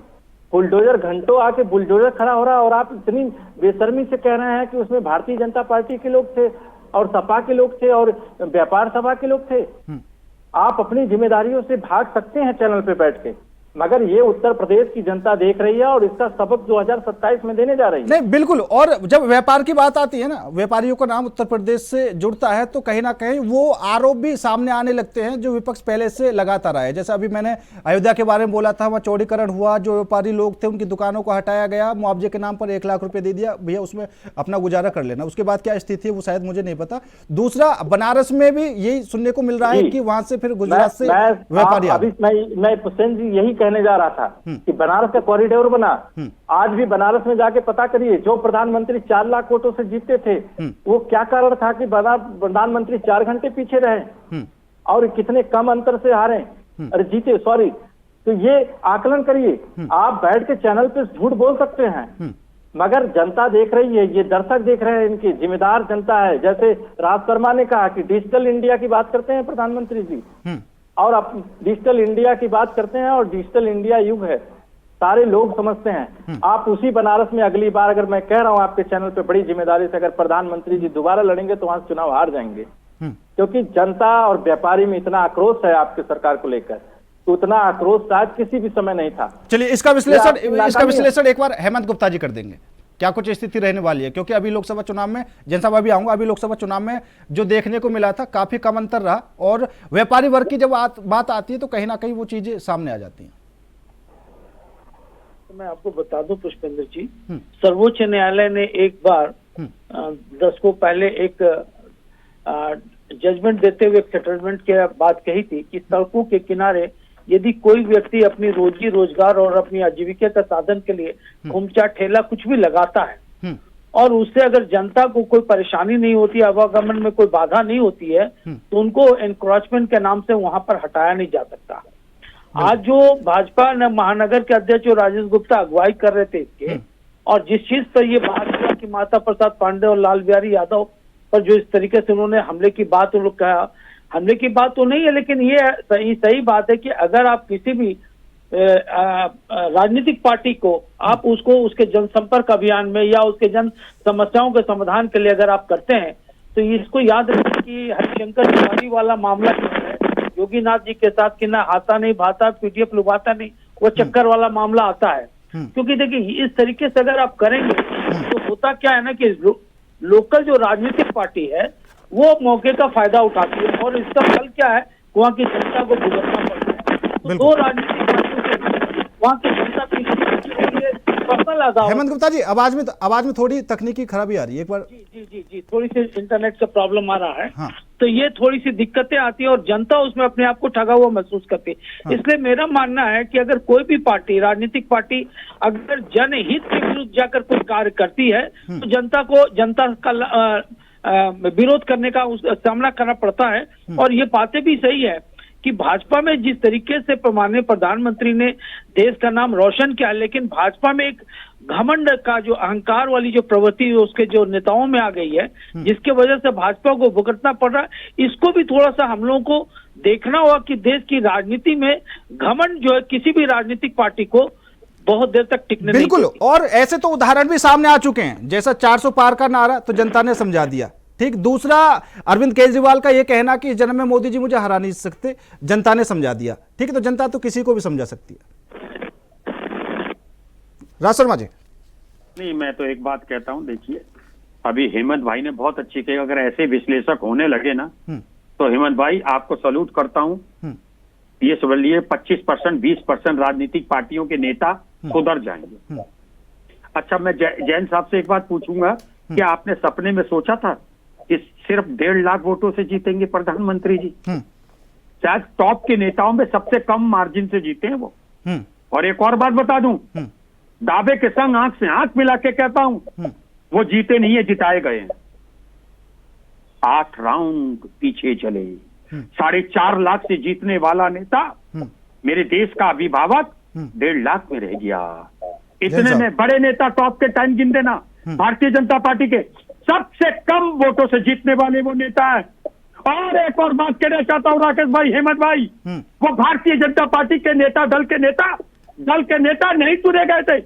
बुलडोजर घंटों आके बुलडोजर खड़ा हो रहा है और आप इतनी बेशर्मी से कह रहे हैं कि उसमें भारतीय जनता पार्टी के लोग थे। और सपा के लोग थे और व्यापार सभा के लोग थे। आप अपनी जिम्मेदारियों से भाग सकते हैं चैनल पे बैठ के, मगर ये उत्तर प्रदेश की जनता देख रही है और इसका सबक 2027 में देने जा रही है। नहीं बिल्कुल, और जब व्यापार की बात आती है ना, व्यापारियों का नाम उत्तर प्रदेश से जुड़ता है तो कहीं ना कहीं वो आरोप भी सामने आने लगते हैं जो विपक्ष पहले से लगाता रहा है। जैसे अभी मैंने अयोध्या के बारे में बोला था, वहाँ चौड़ीकरण हुआ, जो व्यापारी लोग थे उनकी दुकानों को हटाया गया, मुआवजे के नाम पर 1 लाख रुपए दे दिया, भैया उसमें अपना गुजारा कर लेना। उसके बाद क्या स्थिति है वो शायद मुझे नहीं पता। दूसरा, बनारस में भी यही सुनने को मिल रहा है कि वहां से फिर गुजरात से व्यापारी मैं पुष्पेंद्र जी यही कहने जा रहा था कि बनारस का कॉरिडोर बना। आज भी बनारस में जाके पता करिए, जो प्रधानमंत्री 4 लाख वोटों से जीते थे वो क्या कारण था कि प्रधानमंत्री 4 घंटे पीछे रहे और कितने कम अंतर से हारे, अरे जीते, सॉरी। तो ये आकलन करिए। आप बैठ के चैनल पे झूठ बोल सकते हैं, मगर जनता देख रही है, ये दर्शक देख रहे हैं, इनकी जिम्मेदार जनता है। जैसे राज शर्मा ने कहा कि डिजिटल इंडिया की बात करते हैं प्रधानमंत्री जी, और आप डिजिटल इंडिया की बात करते हैं और डिजिटल इंडिया युग है, सारे लोग समझते हैं। आप उसी बनारस में अगली बार, अगर मैं कह रहा हूं आपके चैनल पे बड़ी जिम्मेदारी से, अगर प्रधानमंत्री जी दोबारा लड़ेंगे तो वहां चुनाव हार जाएंगे, क्योंकि जनता और व्यापारी में इतना आक्रोश है आपकी सरकार को लेकर, तो उतना आक्रोश शायद किसी भी समय नहीं था। चलिए इसका विश्लेषण एक बार हेमंत गुप्ता जी कर देंगे, क्या कुछ स्थिति रहने वाली है, क्योंकि अभी लोकसभा चुनाव में, जनसभा भी आऊंगा, अभी लोकसभा चुनाव में जो देखने को मिला था काफी कम अंतर रहा, और व्यापारी वर्ग की जब बात आती है तो कहीं ना कहीं वो चीजें सामने आ जाती हैं। तो मैं आपको बता दूं पुष्पेंद्र जी, सर्वोच्च न्यायालय ने एक बार दशकों पहले एक जजमेंट देते हुए सेटलमेंट की बात कही थी कि सड़कों के किनारे यदि कोई व्यक्ति अपनी रोजी रोजगार और अपनी आजीविका का साधन के लिए घुमचा ठेला कुछ भी लगाता है और उससे अगर जनता को कोई परेशानी नहीं होती, आवागमन में कोई बाधा नहीं होती है, तो उनको एनक्रोचमेंट के नाम से वहां पर हटाया नहीं जा सकता। आज जो भाजपा महानगर के अध्यक्ष जो राजेश गुप्ता अगुवाई कर रहे थे इसके, और जिस चीज पर ये बात किया कि माता प्रसाद पांडे और लाल बिहारी यादव पर जो इस तरीके से उन्होंने हमले की बात उन लोग कहा, हमले की बात तो नहीं है, लेकिन ये सही बात है कि अगर आप किसी भी राजनीतिक पार्टी को आप उसको उसके जनसंपर्क अभियान में या उसके जन समस्याओं के समाधान के लिए अगर आप करते हैं, तो इसको याद रखें कि हरिशंकर तिवारी वाला मामला जो है योगीनाथ जी के साथ कि ना हाथा नहीं भाता, पीडीएफ लुभाता नहीं, वो चक्कर वाला मामला आता है। क्योंकि देखिए इस तरीके से अगर आप करेंगे तो होता क्या है ना कि लोकल जो राजनीतिक पार्टी है वो मौके का फायदा उठाती है, और इसका फल क्या है, वहाँ की जनता को भुगतना पड़ता है। तो दो राजनीतिक पार्टियों के वहाँ की जनता हेमंत गुप्ता जी, आवाज में थोड़ी तकनीकी खराबी आ रही है, एक बार। जी, थोड़ी सी इंटरनेट का प्रॉब्लम आ रहा है। हाँ। तो ये थोड़ी सी दिक्कतें आती है और जनता उसमें अपने आप को ठगा हुआ महसूस करती है। हाँ। इसलिए मेरा मानना है कि अगर कोई भी पार्टी, राजनीतिक पार्टी अगर जनहित के विरुद्ध जाकर कोई कार्य करती है तो जनता का विरोध करने का सामना करना पड़ता है। और ये बातें भी सही है कि भाजपा में जिस तरीके से माननीय प्रधानमंत्री ने देश का नाम रोशन किया, लेकिन भाजपा में एक घमंड का जो अहंकार वाली जो प्रवृत्ति उसके जो नेताओं में आ गई है, जिसके वजह से भाजपा को भुगतना पड़ रहा है। इसको भी थोड़ा सा हम लोगों को देखना होगा कि देश की राजनीति में घमंड जो है किसी भी राजनीतिक पार्टी को बहुत देर तक टिकने नहीं। बिल्कुल, और ऐसे तो उदाहरण भी सामने आ चुके हैं, जैसा 400 पार का नारा तो जनता ने समझा दिया, ठीक। दूसरा, अरविंद केजरीवाल का यह कहना कि इस जन्म में मोदी जी मुझे हरा नहीं सकते, जनता ने समझा दिया, ठीक है। तो जनता तो किसी को भी समझा सकती है। राज शर्मा जी। नहीं, मैं तो एक बात कहता हूं, देखिए अभी हेमंत भाई ने बहुत अच्छी कही, अगर ऐसे विश्लेषक होने लगे ना तो हेमंत भाई आपको सैल्यूट करता हूं। ये समझिए 25%, 20% राजनीतिक पार्टियों के नेता सुधर जाएंगे। अच्छा, मैं जैन साहब से एक बात पूछूंगा, क्या आपने सपने में सोचा था कि सिर्फ 1.5 लाख वोटों से जीतेंगे प्रधानमंत्री जी? शायद टॉप के नेताओं में सबसे कम मार्जिन से जीते हैं वो। और एक और बात बता दूं, दावे के संग आंख से आंख मिला के कहता हूं, वो जीते नहीं है, जिताए गए हैं। 8 राउंड पीछे चले, 4.5 लाख से जीतने वाला नेता मेरे देश का अभिभावक 1.5 लाख में रह गया। इतने में बड़े नेता टॉप के टाइम गिन देना, भारतीय जनता पार्टी के सबसे कम वोटों से जीतने वाले वो नेता है। और एक और बात कहना चाहता हूं राकेश भाई, हेमंत भाई, वो भारतीय जनता पार्टी के नेता, दल के नेता नहीं चुने गए थे,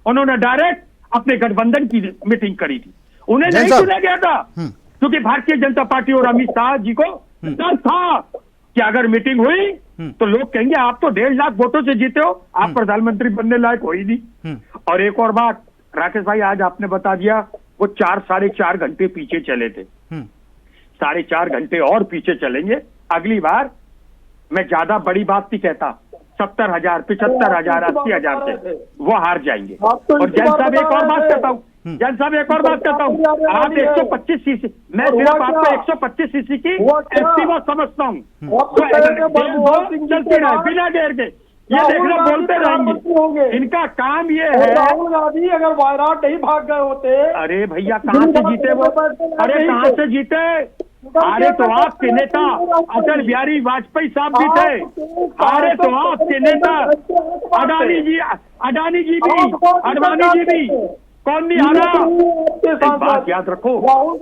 उन्होंने डायरेक्ट अपने गठबंधन की मीटिंग करी थी, उन्हें नहीं चुना गया था। क्योंकि भारतीय जनता पार्टी और अमित शाह जी को डर था कि अगर मीटिंग हुई तो लोग कहेंगे आप तो 1.5 लाख वोटों से जीते हो, आप प्रधानमंत्री बनने लायक हो ही नहीं। और एक और बात राकेश भाई, आज आपने बता दिया वो 4-4.5 घंटे पीछे चले थे, 4.5 घंटे और पीछे चलेंगे। अगली बार मैं ज्यादा बड़ी बात नहीं कहता, 70,000, 75,000, 80,000 से वो हार जाएंगे। और जैन साहब एक और बात कहता हूँ, जैन साहब एक और बात कहता हूँ, आप 125 सीसी, मैं सिर्फ आपको 125 सीसी की एसटी वो समझता हूँ, चलती रहे बिना देर के, ये देखना बोलते रहेंगे। इनका काम ये है। राहुल गांधी अगर वायनाड नहीं भाग गए होते, अरे भैया कहाँ से जीते वो, अरे कहाँ से जीते? अरे तो आपके नेता अटल बिहारी वाजपेयी साहब भी थे, अरे तो आपके नेता अडानी जी भी कौन नहीं हारा? एक बात याद रखो,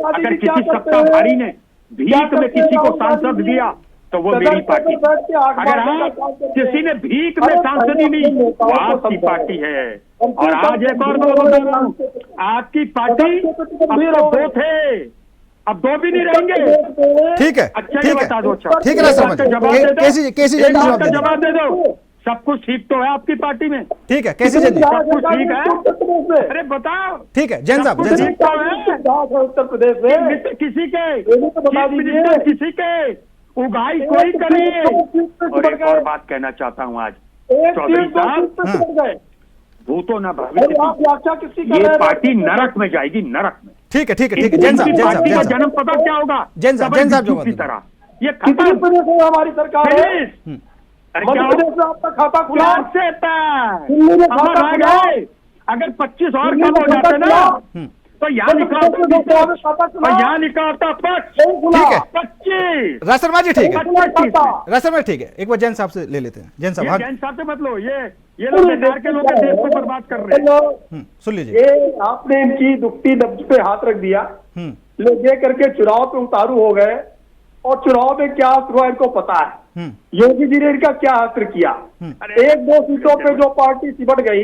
अगर किसी सत्ताधारी ने भीख में किसी को सांसद दिया तो वो मेरी पार्टी, अगर आप किसी ने भीख में सांसद दी वो आपकी पार्टी है। और आज एक और बात बता रहा हूँ, आपकी पार्टी अब तो 2 थे, अब 2 भी नहीं रहेंगे। ठीक है, अच्छा ठीक ये है, बता दो, ठीक है, जवाब दे दो। जवाब दे दो, सब कुछ ठीक तो है आपकी पार्टी में? ठीक है, कैसी जन सब कुछ ठीक है? अरे बताओ। ठीक है जैन साहब, जैन साहब, उत्तर प्रदेश में किसी के मिनिस्टर किसी के उगाई कोई करे। और एक और बात कहना चाहता हूँ, आज चौधरी साहब भूतो न भविष्य, ये पार्टी नरक में जाएगी, नरक में। ठीक है, ठीक है, ठीक है, जैन साहब, पार्टी का जन्म पता क्या होगा? जैन साहब की तरह ये कितनी प्रदेश में हमारी सरकार है? अरे मध्य प्रदेश में आपका खाता खुला से दिल्ली में खाता खुला, अगर 25 और कम हो जाते ना तो यहाँ लिखा होता, यहाँ लिखा होता 25। राशर्मा जी ठीक है, राशर्मा ठीक है, एक बार जैन साहब से ले लेते हैं। जैन साहब, जैन साहब से मत लो, ये लोग बेकार के लोग देश को बर्बाद कर रहे हैं। सुन लीजिए। ये आपने इनकी दुखती नब्ज पे हाथ रख दिया, लोग ये करके चुनाव पे उतारू हो गए, और चुनाव में क्या असर हुआ इनको पता है। योगी जी ने इनका क्या असर किया, 1-2 सीटों पे जो पार्टी सिमट गई,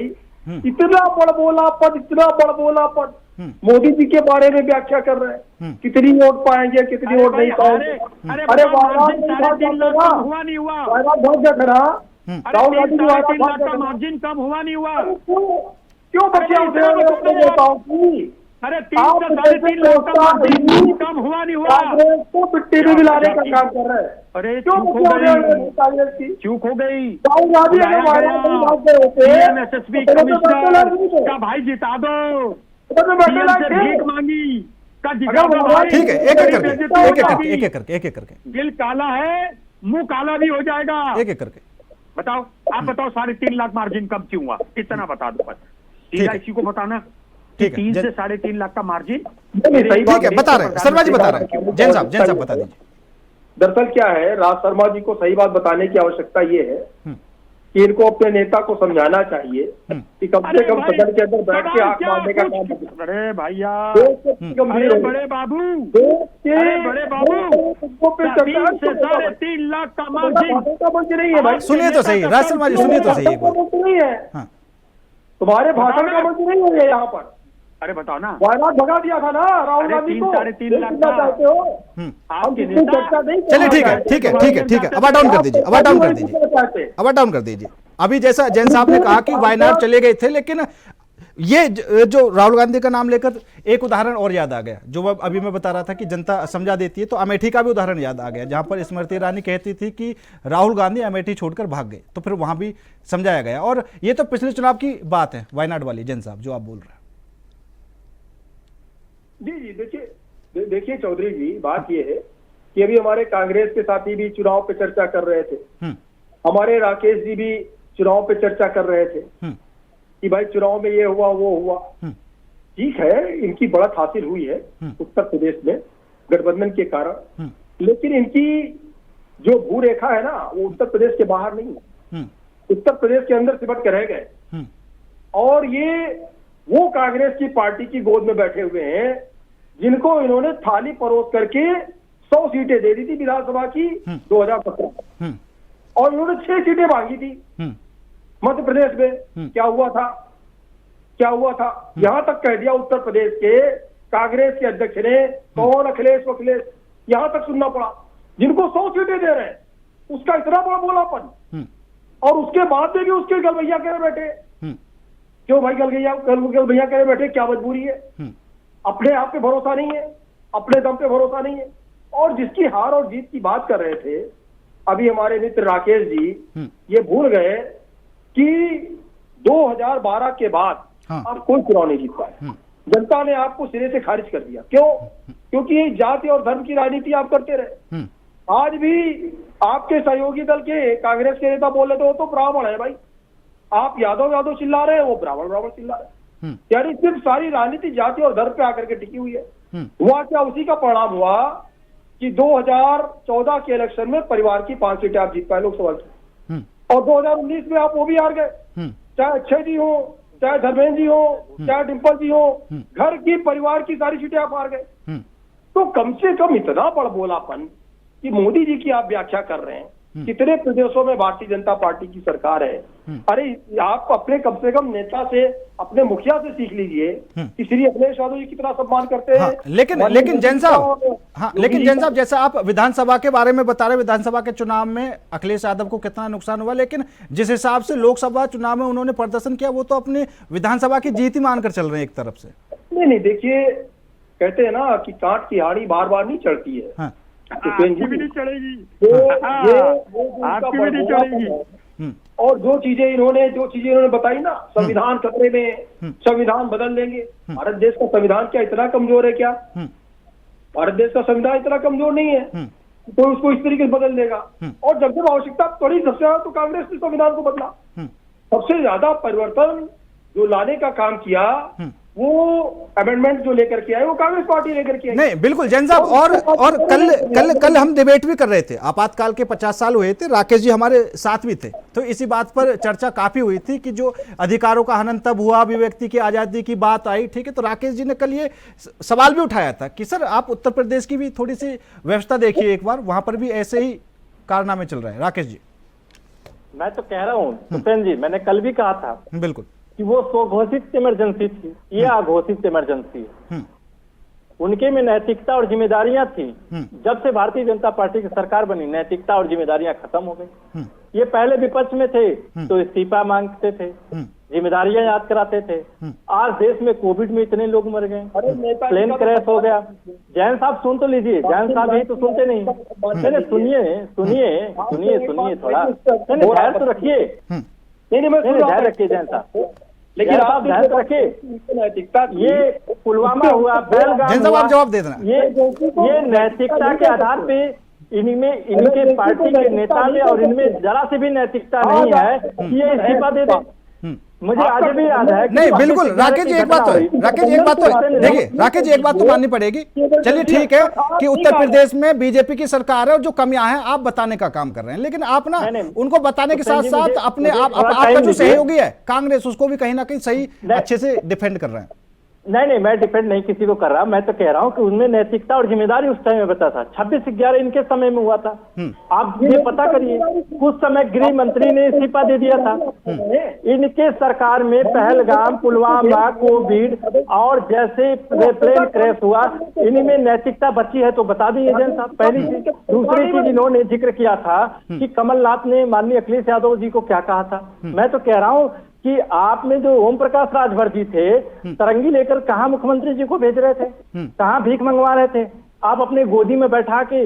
इतना बड़बोला पद, इतना बड़बोला पद मोदी जी के बारे में व्याख्या कर रहे हैं, कितनी वोट पाएंगे, कितनी वोट नहीं पाएंगे। अरे वायनाड हुआ नहीं हुआ, भाग गया था, राहुल गांधी का मार्जिन कम हुआ नहीं हुआ, क्यों बच्चे नेताओं की? अरे 3 से 3.5 लाख का मार्जिन कम हुआ नहीं हुआ, को मिट्टी में मिलाने का काम कर रहे हैं। अरे क्यों चूक हो गई, राहुल गांधी अगर वायनाड नहीं भाग गए होते, एमएसएसबी कमिश्नर का भाई जिता दो, भीख मांगी का जिता। ठीक है, एक एक करके दिल काला है, मुंह काला भी हो जाएगा। एक करके बताओ, आप बताओ 3.5 लाख मार्जिन कम क्यों हुआ, इतना बता दो बस, सीधा इसी को बताना। 3 से 3.5 लाख का मार्जिन, ठीक है, बता रहे हैं, शर्मा जी बता रहे हैं। जैन साहब बता दीजिए। दरअसल क्या है, राज शर्मा जी को सही बात बताने की आवश्यकता ये है कि इनको अपने नेता को समझाना चाहिए कि कम से कम सदन के अंदर बैठ के आंख मारने का काम। अरे भैया, बड़े बाबू, 3 से 3.5 लाख का मार्जिन नहीं है भाई। सुनिए तो सही, राज शर्मा जी सुनिए तो सही एक बार। नहीं है, तुम्हारे भाषण का मंच नहीं है यहाँ पर। अरे बताओ ना, वायनाड भगा दिया था ना राहुल गांधी को, 3.5 लाख चाहते हो? आपके चर्चा नहीं, चलिए ठीक है, अब डाउन कर दीजिए, अब डाउन कर दीजिए। अभी जैसा जैन साहब ने कहा कि वायनाड चले गए थे, लेकिन ये जो राहुल गांधी का नाम लेकर एक उदाहरण और याद आ गया, जो अभी मैं बता रहा था कि जनता समझा देती है, तो अमेठी का भी उदाहरण याद आ गया, जहां पर स्मृति ईरानी कहती थी कि राहुल गांधी अमेठी छोड़कर भाग गए, तो फिर वहां भी समझाया गया। और ये तो पिछले चुनाव की बात है, वायनाड वाली, जैन साहब जो आप बोल रहे हैं। जी देखिए चौधरी जी, बात ये है कि अभी हमारे कांग्रेस के साथी भी चुनाव पे चर्चा कर रहे थे, हमारे राकेश जी भी चुनाव पे चर्चा कर रहे थे कि भाई चुनाव में ये हुआ वो हुआ। ठीक है, इनकी बढ़त हासिल हुई है उत्तर प्रदेश में गठबंधन के कारण, लेकिन इनकी जो भूरेखा है ना वो उत्तर प्रदेश के बाहर नहीं है, उत्तर प्रदेश के अंदर सिमट के रह गए। और ये वो कांग्रेस की पार्टी की गोद में बैठे हुए हैं जिनको इन्होंने थाली परोस करके 100 सीटें दे दी थी विधानसभा की 2017, और इन्होंने 6 सीटें मांगी थी मध्य प्रदेश में। क्या हुआ था, यहां तक कह दिया उत्तर प्रदेश के कांग्रेस के अध्यक्ष ने कौन अखिलेश वखिलेश यहाँ तक सुनना पड़ा, जिनको 100 सीटें दे रहे हैं, उसका इतना बड़ा बोलापन, और उसके बाद में भी उसके गलभैया करे बैठे। क्यों भाई गलभैया करे बैठे, क्या मजबूरी है? अपने आप पे भरोसा नहीं है, अपने दम पे भरोसा नहीं है। और जिसकी हार और जीत की बात कर रहे थे अभी हमारे मित्र राकेश जी, ये भूल गए कि 2012 के बाद आप कोई चुनाव नहीं जीत पाए। जनता ने आपको सिरे से खारिज कर दिया। क्यों? क्योंकि जाति और धर्म की राजनीति आप करते रहे। आज भी आपके सहयोगी दल के कांग्रेस के नेता बोल रहे थे वो तो ब्राह्मण है भाई, आप यादव यादव चिल्ला रहे हैं, वो ब्राह्मण ब्राह्मण चिल्ला रहे हैं। यानी सिर्फ सारी राजनीति जाति और धर्म पे आकर के टिकी हुई है। हुआ क्या? उसी का परिणाम हुआ कि 2014 के इलेक्शन में परिवार की 5 सीटें आप जीत पाए लोकसभा की, और 2019 में आप वो भी हार गए। चाहे अक्षय जी हो, चाहे धर्मेंद्र जी हो, चाहे डिम्पल जी हो, घर की परिवार की सारी सीटें आप हार गए। तो कम से कम इतना बड़ बोलापन कि मोदी जी की आप व्याख्या कर रहे हैं, कितने प्रदेशों में भारतीय जनता पार्टी की सरकार है। अरे आप अपने कम से कम नेता से, अपने मुखिया से सीख लीजिए कि श्री अखिलेश यादव जी कितना सम्मान करते हैं। लेकिन जैन साहब जैसा आप विधानसभा के बारे में बता रहे, विधानसभा के चुनाव में अखिलेश यादव को कितना नुकसान हुआ, लेकिन जिस हिसाब से लोकसभा चुनाव में उन्होंने प्रदर्शन किया वो तो अपनी विधानसभा की जीत ही मानकर चल रहे हैं एक तरफ से। नहीं, देखिए कहते हैं ना कि कांट की हाड़ी बार बार नहीं चढ़ती है। आपकी भी नहीं चढ़ेगी, आपकी भी नहीं चढ़ेगी। और जो चीजें इन्होंने बताई ना, संविधान खतरे में, संविधान बदल देंगे। भारत देश का संविधान क्या इतना कमजोर है क्या? भारत देश का संविधान इतना कमजोर नहीं है तो उसको इस तरीके से बदल देगा। और जब आवश्यकता पड़ी सबसे ज्यादा तो कांग्रेस ने संविधान को बदला। सबसे ज्यादा परिवर्तन जो लाने का काम किया वो अमेंडमेंट जो लेकर के आए वो कांग्रेस पार्टी लेकर के आई। नहीं बिल्कुल जैन साहब, और कल हम डिबेट भी कर रहे थे, आपातकाल के 50 साल हुए थे, राकेश जी हमारे साथ भी थे, तो इसी बात पर चर्चा काफी हुई थी कि जो अधिकारों का हनन तब हुआ, अभिव्यक्ति की आजादी की बात आई, ठीक है। तो राकेश जी ने कल ये सवाल भी उठाया था कि सर आप उत्तर प्रदेश की भी थोड़ी सी व्यवस्था देखिए एक बार, वहां पर भी ऐसे ही कारनामे चल रहे हैं। राकेश जी, मैं तो कह रहा हूँ भूपेंद्र जी, मैंने कल भी कहा था बिल्कुल कि वो स्वघोषित इमरजेंसी थी, ये अघोषित इमरजेंसी है। उनके में नैतिकता और जिम्मेदारियां थी। जब से भारतीय जनता पार्टी की सरकार बनी, नैतिकता और जिम्मेदारियां खत्म हो गई। ये पहले विपक्ष में थे तो इस्तीफा मांगते थे, जिम्मेदारियां याद कराते थे। आज देश में कोविड में इतने लोग मर गए, प्लेन क्रैश हो गया। जैन साहब सुन तो लीजिए, जैन साहब यही तो सुनते नहीं। सुनिए थोड़ा, धैर्य तो रखिए, धैर्य रखिए जैन साहब, लेकिन आप ध्यान रखिए। ये पुलवामा हुआ, पहलगाम हुआ, जवाब दे देना। ये नैतिकता के आधार पे इनके पार्टी के नेता में और इनमें जरा से भी नैतिकता नहीं है कि ये इस्तीफा दे दें। मुझे आज भी याद है। नहीं बिल्कुल राकेश जी, एक बात तो देखिए, राकेश जी एक बात तो माननी पड़ेगी। चलिए ठीक है कि उत्तर प्रदेश में बीजेपी की सरकार है और जो कमियां हैं आप बताने का काम कर रहे हैं, लेकिन आप ना उनको बताने के साथ साथ अपने आपका जो सहयोगी है कांग्रेस, उसको भी कहीं ना कहीं सही अच्छे से डिफेंड कर रहे हैं। नहीं, मैं डिफेंड नहीं किसी को कर रहा, मैं तो कह रहा हूँ कि उनमें नैतिकता और जिम्मेदारी उस टाइम में बता था। 26/11 इनके समय में हुआ था। आप ये पता करिए, कुछ समय गृह मंत्री ने इस्तीफा दे दिया था। इनके सरकार में पहलगाम, पुलवामा, कोविड और जैसे प्लेन क्रैश हुआ, इनमें नैतिकता बची है तो बता दीजिए जैन साहब। पहली चीज। दूसरी चीज, इन्होंने जिक्र किया था कि कमलनाथ ने माननीय अखिलेश यादव जी को क्या कहा था। मैं तो कह रहा हूँ कि आप में जो ओम प्रकाश राजभर जी थे, तरंगी लेकर कहाँ मुख्यमंत्री जी को भेज रहे थे, कहाँ भीख मंगवा रहे थे। आप अपने गोदी में बैठा के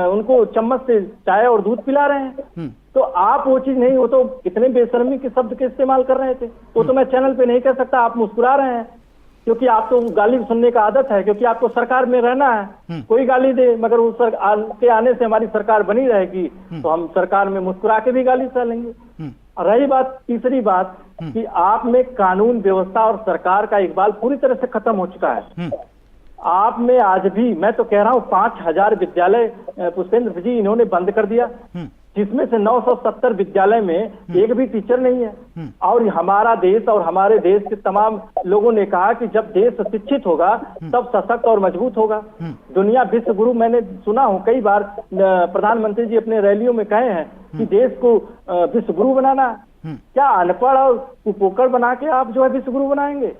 उनको चम्मच से चाय और दूध पिला रहे हैं। तो आप वो चीज नहीं, वो तो कितने बेशर्मी के शब्द के इस्तेमाल कर रहे थे। वो तो मैं चैनल पे नहीं कह सकता, आप मुस्कुरा रहे हैं क्योंकि आपको गाली सुनने का आदत है, क्योंकि आपको सरकार में रहना है। कोई गाली दे मगर उस के आने से हमारी सरकार बनी रहेगी तो हम सरकार में मुस्कुरा के भी गाली सह लेंगे। रही बात, तीसरी बात कि आप में कानून व्यवस्था और सरकार का इकबाल पूरी तरह से खत्म हो चुका है। आप में आज भी, मैं तो कह रहा हूँ 5000 विद्यालय पुष्पेंद्र जी इन्होंने बंद कर दिया, जिसमें से 970 विद्यालय में एक भी टीचर नहीं है। और हमारा देश और हमारे देश के तमाम लोगों ने कहा कि जब देश शिक्षित होगा तब सशक्त और मजबूत होगा। दुनिया विश्व गुरु, मैंने सुना हूं कई बार प्रधानमंत्री जी अपने रैलियों में कहे हैं कि देश को विश्व गुरु बनाना। क्या अनपढ़ और कुपोकड़ बना के आप जो है विश्व गुरु बनाएंगे?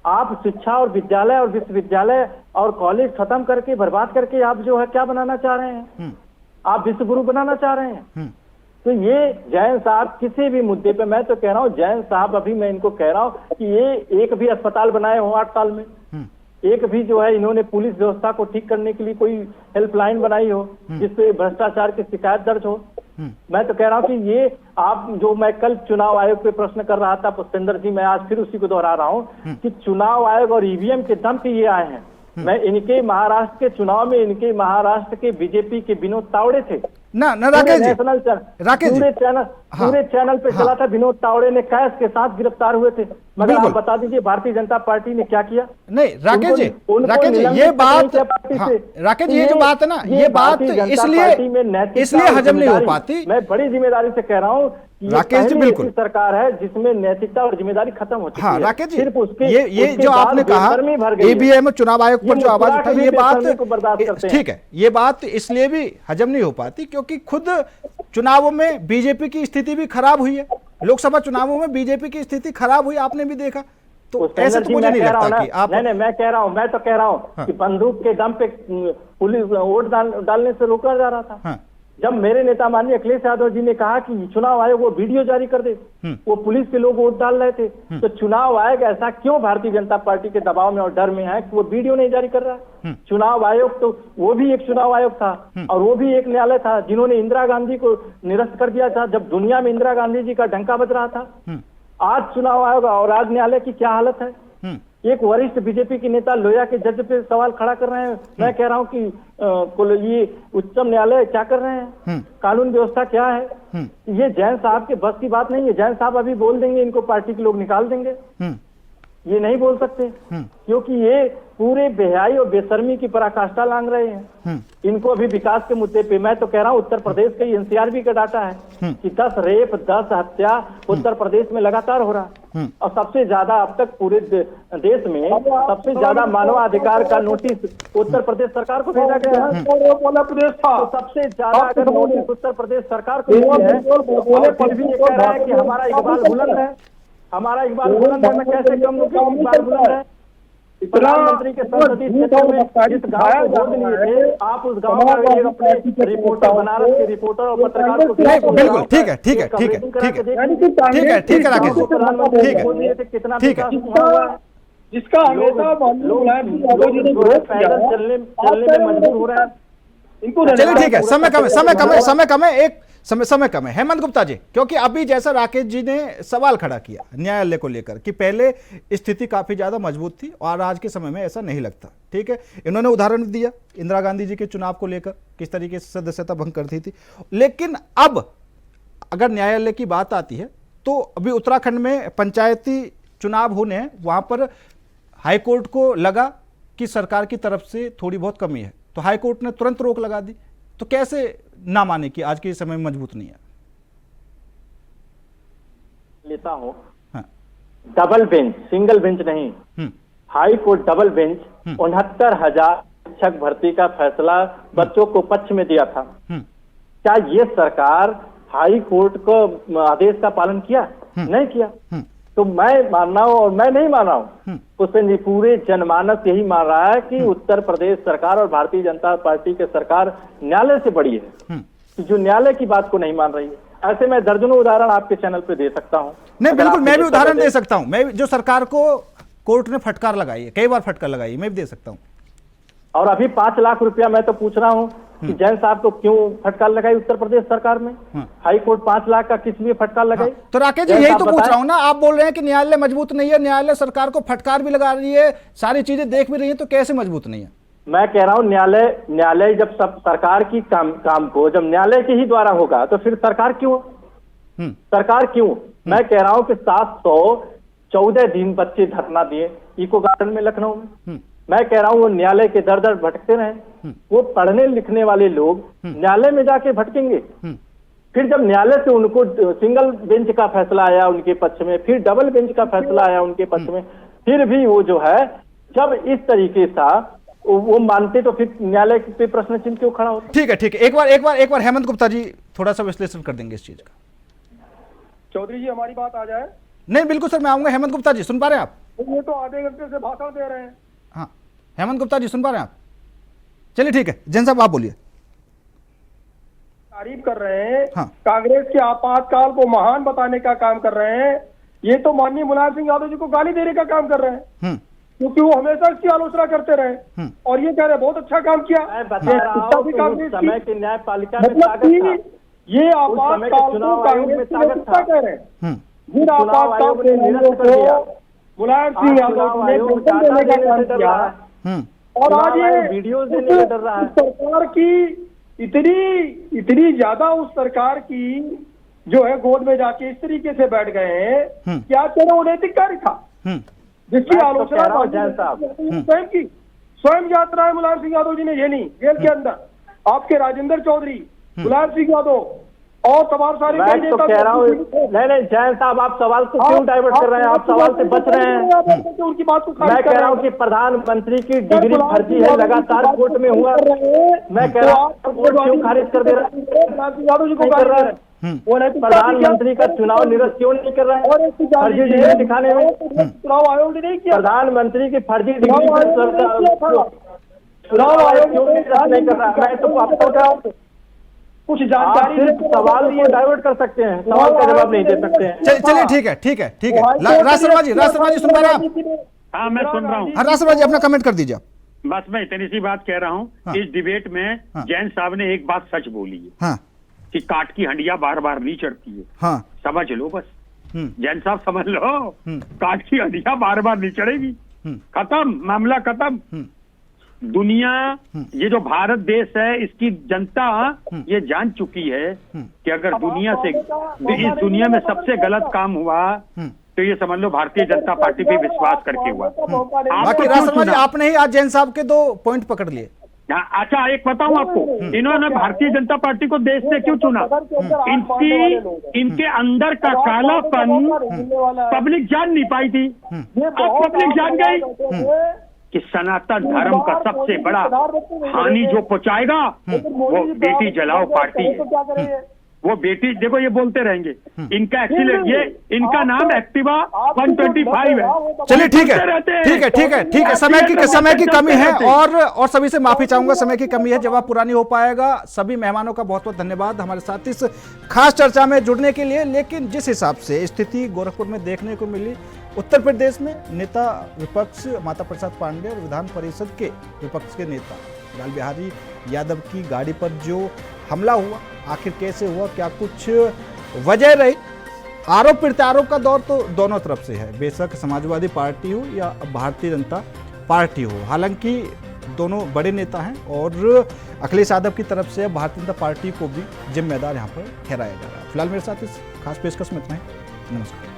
आप शिक्षा और विद्यालय और विश्वविद्यालय और कॉलेज खत्म करके बर्बाद करके आप जो है क्या बनाना चाह रहे हैं? आप विश्व गुरु बनाना चाह रहे हैं? तो ये जैन साहब किसी भी मुद्दे पे, मैं तो कह रहा हूँ जैन साहब, अभी मैं इनको कह रहा हूँ कि ये एक भी अस्पताल बनाए हो 8 साल में, एक भी जो है इन्होंने पुलिस व्यवस्था को ठीक करने के लिए कोई हेल्पलाइन बनाई हो जिसपे भ्रष्टाचार की शिकायत दर्ज हो? मैं तो कह रहा हूँ कि ये आप जो, मैं कल चुनाव आयोग पे प्रश्न कर रहा था पुष्पेंद्र जी, मैं आज फिर उसी को दोहरा रहा हूँ कि चुनाव आयोग और ईवीएम के दम पे ये आए हैं। मैं इनके महाराष्ट्र के चुनाव में इनके महाराष्ट्र के बीजेपी के विनोद तावड़े थे ना राकेश जी, राकेश जी, पूरे चैनल पे चला था, विनोद तावड़े ने कैश के साथ गिरफ्तार हुए थे। मगर आप बता दीजिए भारतीय जनता पार्टी ने क्या किया? नहीं राकेश जी, ये बात, राकेश जी, ये जो बात है ना, ये बात इसलिए हजम नहीं हो पाती। मैं बड़ी जिम्मेदारी से कह रहा हूँ, राकेश जी, बिल्कुल सरकार है जिसमें नैतिकता और जिम्मेदारी खत्म हो चुकी है। राकेश जी, सिर्फ उसके ये जो आपने कहा ईवीएम चुनाव आयोग पर जो आवाज उठाई, ये बात ठीक है, ये बात इसलिए भी हजम नहीं हो पाती क्योंकि खुद चुनावों में बीजेपी की स्थिति भी खराब हुई है, लोकसभा चुनावों में बीजेपी की स्थिति खराब हुई, आपने भी देखा। तो ऐसे तो मुझे नहीं लगता कि आप, नहीं, मैं तो कह रहा हूँ कि बंदूक के दम पे पुलिस वोट डालने से रोका जा रहा था। जब मेरे नेता माननीय अखिलेश यादव जी ने कहा कि चुनाव आयोग वो वीडियो जारी कर दे, वो पुलिस के लोग वोट डाल रहे थे, तो चुनाव आयोग ऐसा क्यों भारतीय जनता पार्टी के दबाव में और डर में है कि वो वीडियो नहीं जारी कर रहा है? चुनाव आयोग तो वो भी एक चुनाव आयोग था और वो भी एक न्यायालय था जिन्होंने इंदिरा गांधी को निरस्त कर दिया था जब दुनिया में इंदिरा गांधी जी का डंका बज रहा था। आज चुनाव आयोग और आज न्यायालय की क्या हालत है? एक वरिष्ठ बीजेपी के नेता लोया के जज पे सवाल खड़ा कर रहे हैं। मैं कह रहा हूं कि ये उच्चतम न्यायालय क्या कर रहे हैं? कानून व्यवस्था क्या है? ये जैन साहब के बस की बात नहीं है। जैन साहब अभी बोल देंगे इनको पार्टी के लोग निकाल देंगे, ये नहीं बोल सकते क्योंकि ये पूरे बेहयाई और बेशर्मी की पराकाष्ठा लांग रहे हैं। इनको अभी विकास के मुद्दे पे, मैं तो कह रहा हूँ उत्तर प्रदेश का एनसीआरबी का डाटा है कि 10 रेप 10 हत्या उत्तर प्रदेश में लगातार हो रहा है और सबसे ज्यादा अब तक पूरे देश में सबसे ज्यादा मानवाधिकार का नोटिस उत्तर प्रदेश सरकार को भेजा गया है। तो सबसे ज्यादा अगर नोटिस उत्तर प्रदेश सरकार को मिली है और फिर भी ये कह रहा है कि हमारा इकबाल बुलंद है, हमारा इकबाल बुलंद है। मैं कैसे कम लूं कि इकबाल बुलंद है? प्रधानमंत्री के संसदीय क्षेत्र में जिस गांव को गोद लिए थे, आप उस गांव का एक अपने रिपोर्टर, बनारस के रिपोर्टर और पत्रकार को बिल्कुल ठीक है राकेश जी, कितना ठीक है, जिसका हमेशा पैदल चलने में मजबूर हो रहा है। चलिए ठीक है, समय कम है, एक समय कम है। हेमंत गुप्ता जी, क्योंकि अभी जैसा राकेश जी ने सवाल खड़ा किया न्यायालय को लेकर कि पहले स्थिति काफी ज्यादा मजबूत थी और आज के समय में ऐसा नहीं लगता, ठीक है। इन्होंने उदाहरण दिया इंदिरा गांधी जी के चुनाव को लेकर किस तरीके से सदस्यता भंग कर दी थी। लेकिन अब अगर न्यायालय की बात आती है तो अभी उत्तराखंड में पंचायती चुनाव होने हैं, वहां पर हाईकोर्ट को लगा कि सरकार की तरफ से थोड़ी बहुत कमी है, तो हाईकोर्ट ने तुरंत रोक लगा दी। तो कैसे ना माने कि आज के समय में मजबूत नहीं है? लेता हूं डबल बेंच, सिंगल बेंच नहीं, हाई कोर्ट डबल बेंच 69,000 शिक्षक भर्ती का फैसला बच्चों को पक्ष में दिया था। क्या ये सरकार हाई कोर्ट को आदेश का पालन किया? नहीं किया। तो मैं मान रहा हूं और मैं नहीं मान रहा हूं, उससे पूरे जनमानस यही मान रहा है कि उत्तर प्रदेश सरकार और भारतीय जनता पार्टी के सरकार न्यायालय से बड़ी है, जो न्यायालय की बात को नहीं मान रही है। ऐसे मैं दर्जनों उदाहरण आपके चैनल पे दे सकता हूं। नहीं बिल्कुल, मैं भी उदाहरण दे सकता हूं। मैं जो सरकार को कोर्ट ने फटकार लगाई है, कई बार फटकार लगाई है, मैं भी दे सकता हूं। और अभी 5 लाख रुपया मैं तो पूछ रहा हूं कि जैन साहब को क्यों फटकार लगाई उत्तर प्रदेश सरकार में? हाई कोर्ट 5 लाख का किस लिए फटकार लगाई? तो राकेश जी यही तो पूछ रहा हूं ना, आप बोल रहे हैं कि न्यायालय मजबूत नहीं है, न्यायालय सरकार को फटकार भी लगा रही है, सारी चीजें देख भी रही है, तो कैसे मजबूत नहीं है? मैं कह रहा हूं न्यायालय जब सब सरकार की काम को जब न्यायालय के ही द्वारा होगा तो फिर सरकार क्यों? सरकार क्यों? मैं कह रहा हूं कि 714 दिन बच्चे धरना दिए इको गार्डन में लखनऊ में। मैं कह रहा हूं वो न्यायालय के दर दर भटकते रहे। वो पढ़ने लिखने वाले लोग न्यायालय में जाके भटकेंगे। फिर जब न्यायालय से उनको सिंगल बेंच का फैसला आया उनके पक्ष में, फिर डबल बेंच का फैसला आया उनके पक्ष में, फिर भी वो जो है जब इस तरीके से वो मानते तो फिर न्यायालय पे प्रश्न चिन्ह क्यों खड़ा होता? ठीक है, एक बार हेमंत गुप्ता जी थोड़ा सा विश्लेषण कर देंगे इस चीज का। चौधरी जी हमारी बात आ जाए। नहीं बिल्कुल सर, मैं आऊंगा। हेमंत गुप्ता जी सुन पा रहे हैं आप? ये तो आधे घंटे से भाषण दे रहे हैं। हाँ, हेमंत गुप्ता जी सुन पा रहे हैं आप? चलिए ठीक है, जैन साहब आप बोलिए। तारीफ कर रहे हैं, हाँ। कांग्रेस के आपातकाल को महान बताने का काम कर रहे हैं। ये तो माननीय मुलायम सिंह यादव जी को गाली देने का काम कर रहे हैं, क्योंकि वो हमेशा इसकी आलोचना करते रहे और ये कह रहे बहुत अच्छा काम किया। मैं बता रहा हूं कि उस समय की न्यायपालिका में मतलब ताकत था। कि ये आपातकाल को कांग्रेस की नेतृत्व कह रहे हैं। जिन आपातकाल के मामलों को मुलायम सिंह यादव जी ने पेंशन देने का काम किया और आज ये वीडियो देने से डर रहा है। सरकार की इतनी ज्यादा उस सरकार की जो है गोद में जाके इस तरीके से बैठ गए हैं, क्या तेरा अनैतिक कार्य था जिसकी आलोचना स्वयं की स्वयं यात्रा है मुलायम सिंह यादव जी ने ये नहीं जेल के अंदर आपके राजेंद्र चौधरी, मुलायम सिंह यादव और तमाम सारे मैं तो कह रहा हूँ, नहीं जैन साहब आप सवाल को क्यों डाइवर्ट कर रहे हैं? आप सवाल से बच रहे हैं। उनकी बात को मैं कह रहा हूँ कि प्रधानमंत्री की डिग्री फर्जी है, लगातार कोर्ट में हुआ। मैं कह रहा हूँ कोर्ट क्यों खारिज कर दे रहा है? प्रधानमंत्री का चुनाव निरस्त क्यों नहीं कर रहा है फर्जी डिग्री दिखाने में? चुनाव आयोग ने नहीं किया। प्रधानमंत्री की फर्जी डिग्री चुनाव आयोग क्यों नहीं कर रहा है? मैं तो आपको कह रहा हूँ कुछ जानकारी सवाल को डाइवर्ट कर सकते हैं, सवाल का जवाब नहीं दे सकते हैं। चलिए ठीक है राज शर्मा जी सुन पा रहे हैं आप? हाँ मैं सुन रहा हूँ। हाँ राज शर्मा जी अपना कमेंट कर दीजिए आप। बस मैं इतनी सी बात कह रहा हूँ, हाँ। इस डिबेट में हाँ। जैन साहब ने एक बात सच बोली है हाँ कि काट की हंडिया बार बार नहीं चढ़ती है। हाँ समझ लो बस, जैन साहब समझ लो, काट की हंडिया बार बार नहीं चढ़ेगी। खत्म, मामला खत्म। दुनिया, ये जो भारत देश है इसकी जनता ये जान चुकी है कि अगर दुनिया से इस दुनिया में सबसे गलत काम हुआ तो ये समझ लो भारतीय जनता पार्टी पे विश्वास करके हुआ। बाकी राज शर्मा जी आपने ही आज जैन साहब के 2 पॉइंट पकड़ लिए। अच्छा एक बताऊं आपको, इन्होंने भारतीय जनता पार्टी को देश से क्यों चुना? इनके अंदर का कालापन पब्लिक जान नहीं पाई थी। अब पब्लिक जान गई कि सनातन धर्म का सबसे बड़ा हानि जो पहुंचाएगा वो बेटी जलाओ पार्टी है। वो बेटी देखो ये बोलते रहेंगे, इनका एक्सीलेंट, ये इनका नाम एक्टिवा 125 है। चलिए ठीक है समय की कमी है और सभी से माफी चाहूंगा, समय की कमी है, जवाब पूरा नहीं हो पाएगा। सभी मेहमानों का बहुत बहुत धन्यवाद हमारे साथ इस खास चर्चा में जुड़ने के लिए। लेकिन जिस हिसाब से स्थिति गोरखपुर में देखने को मिली, उत्तर प्रदेश में नेता विपक्ष माता प्रसाद पांडे और विधान परिषद के विपक्ष के नेता लाल बिहारी यादव की गाड़ी पर जो हमला हुआ, आखिर कैसे हुआ, क्या कुछ वजह रही? आरोप प्रत्यारोप का दौर तो दोनों तरफ से है, बेशक समाजवादी पार्टी हो या भारतीय जनता पार्टी हो। हालांकि दोनों बड़े नेता हैं और अखिलेश यादव की तरफ से भारतीय जनता पार्टी को भी जिम्मेदार यहाँ पर ठहराया जा रहा है। फिलहाल मेरे साथ इस खास पेशकश में इतना ही। नमस्कार।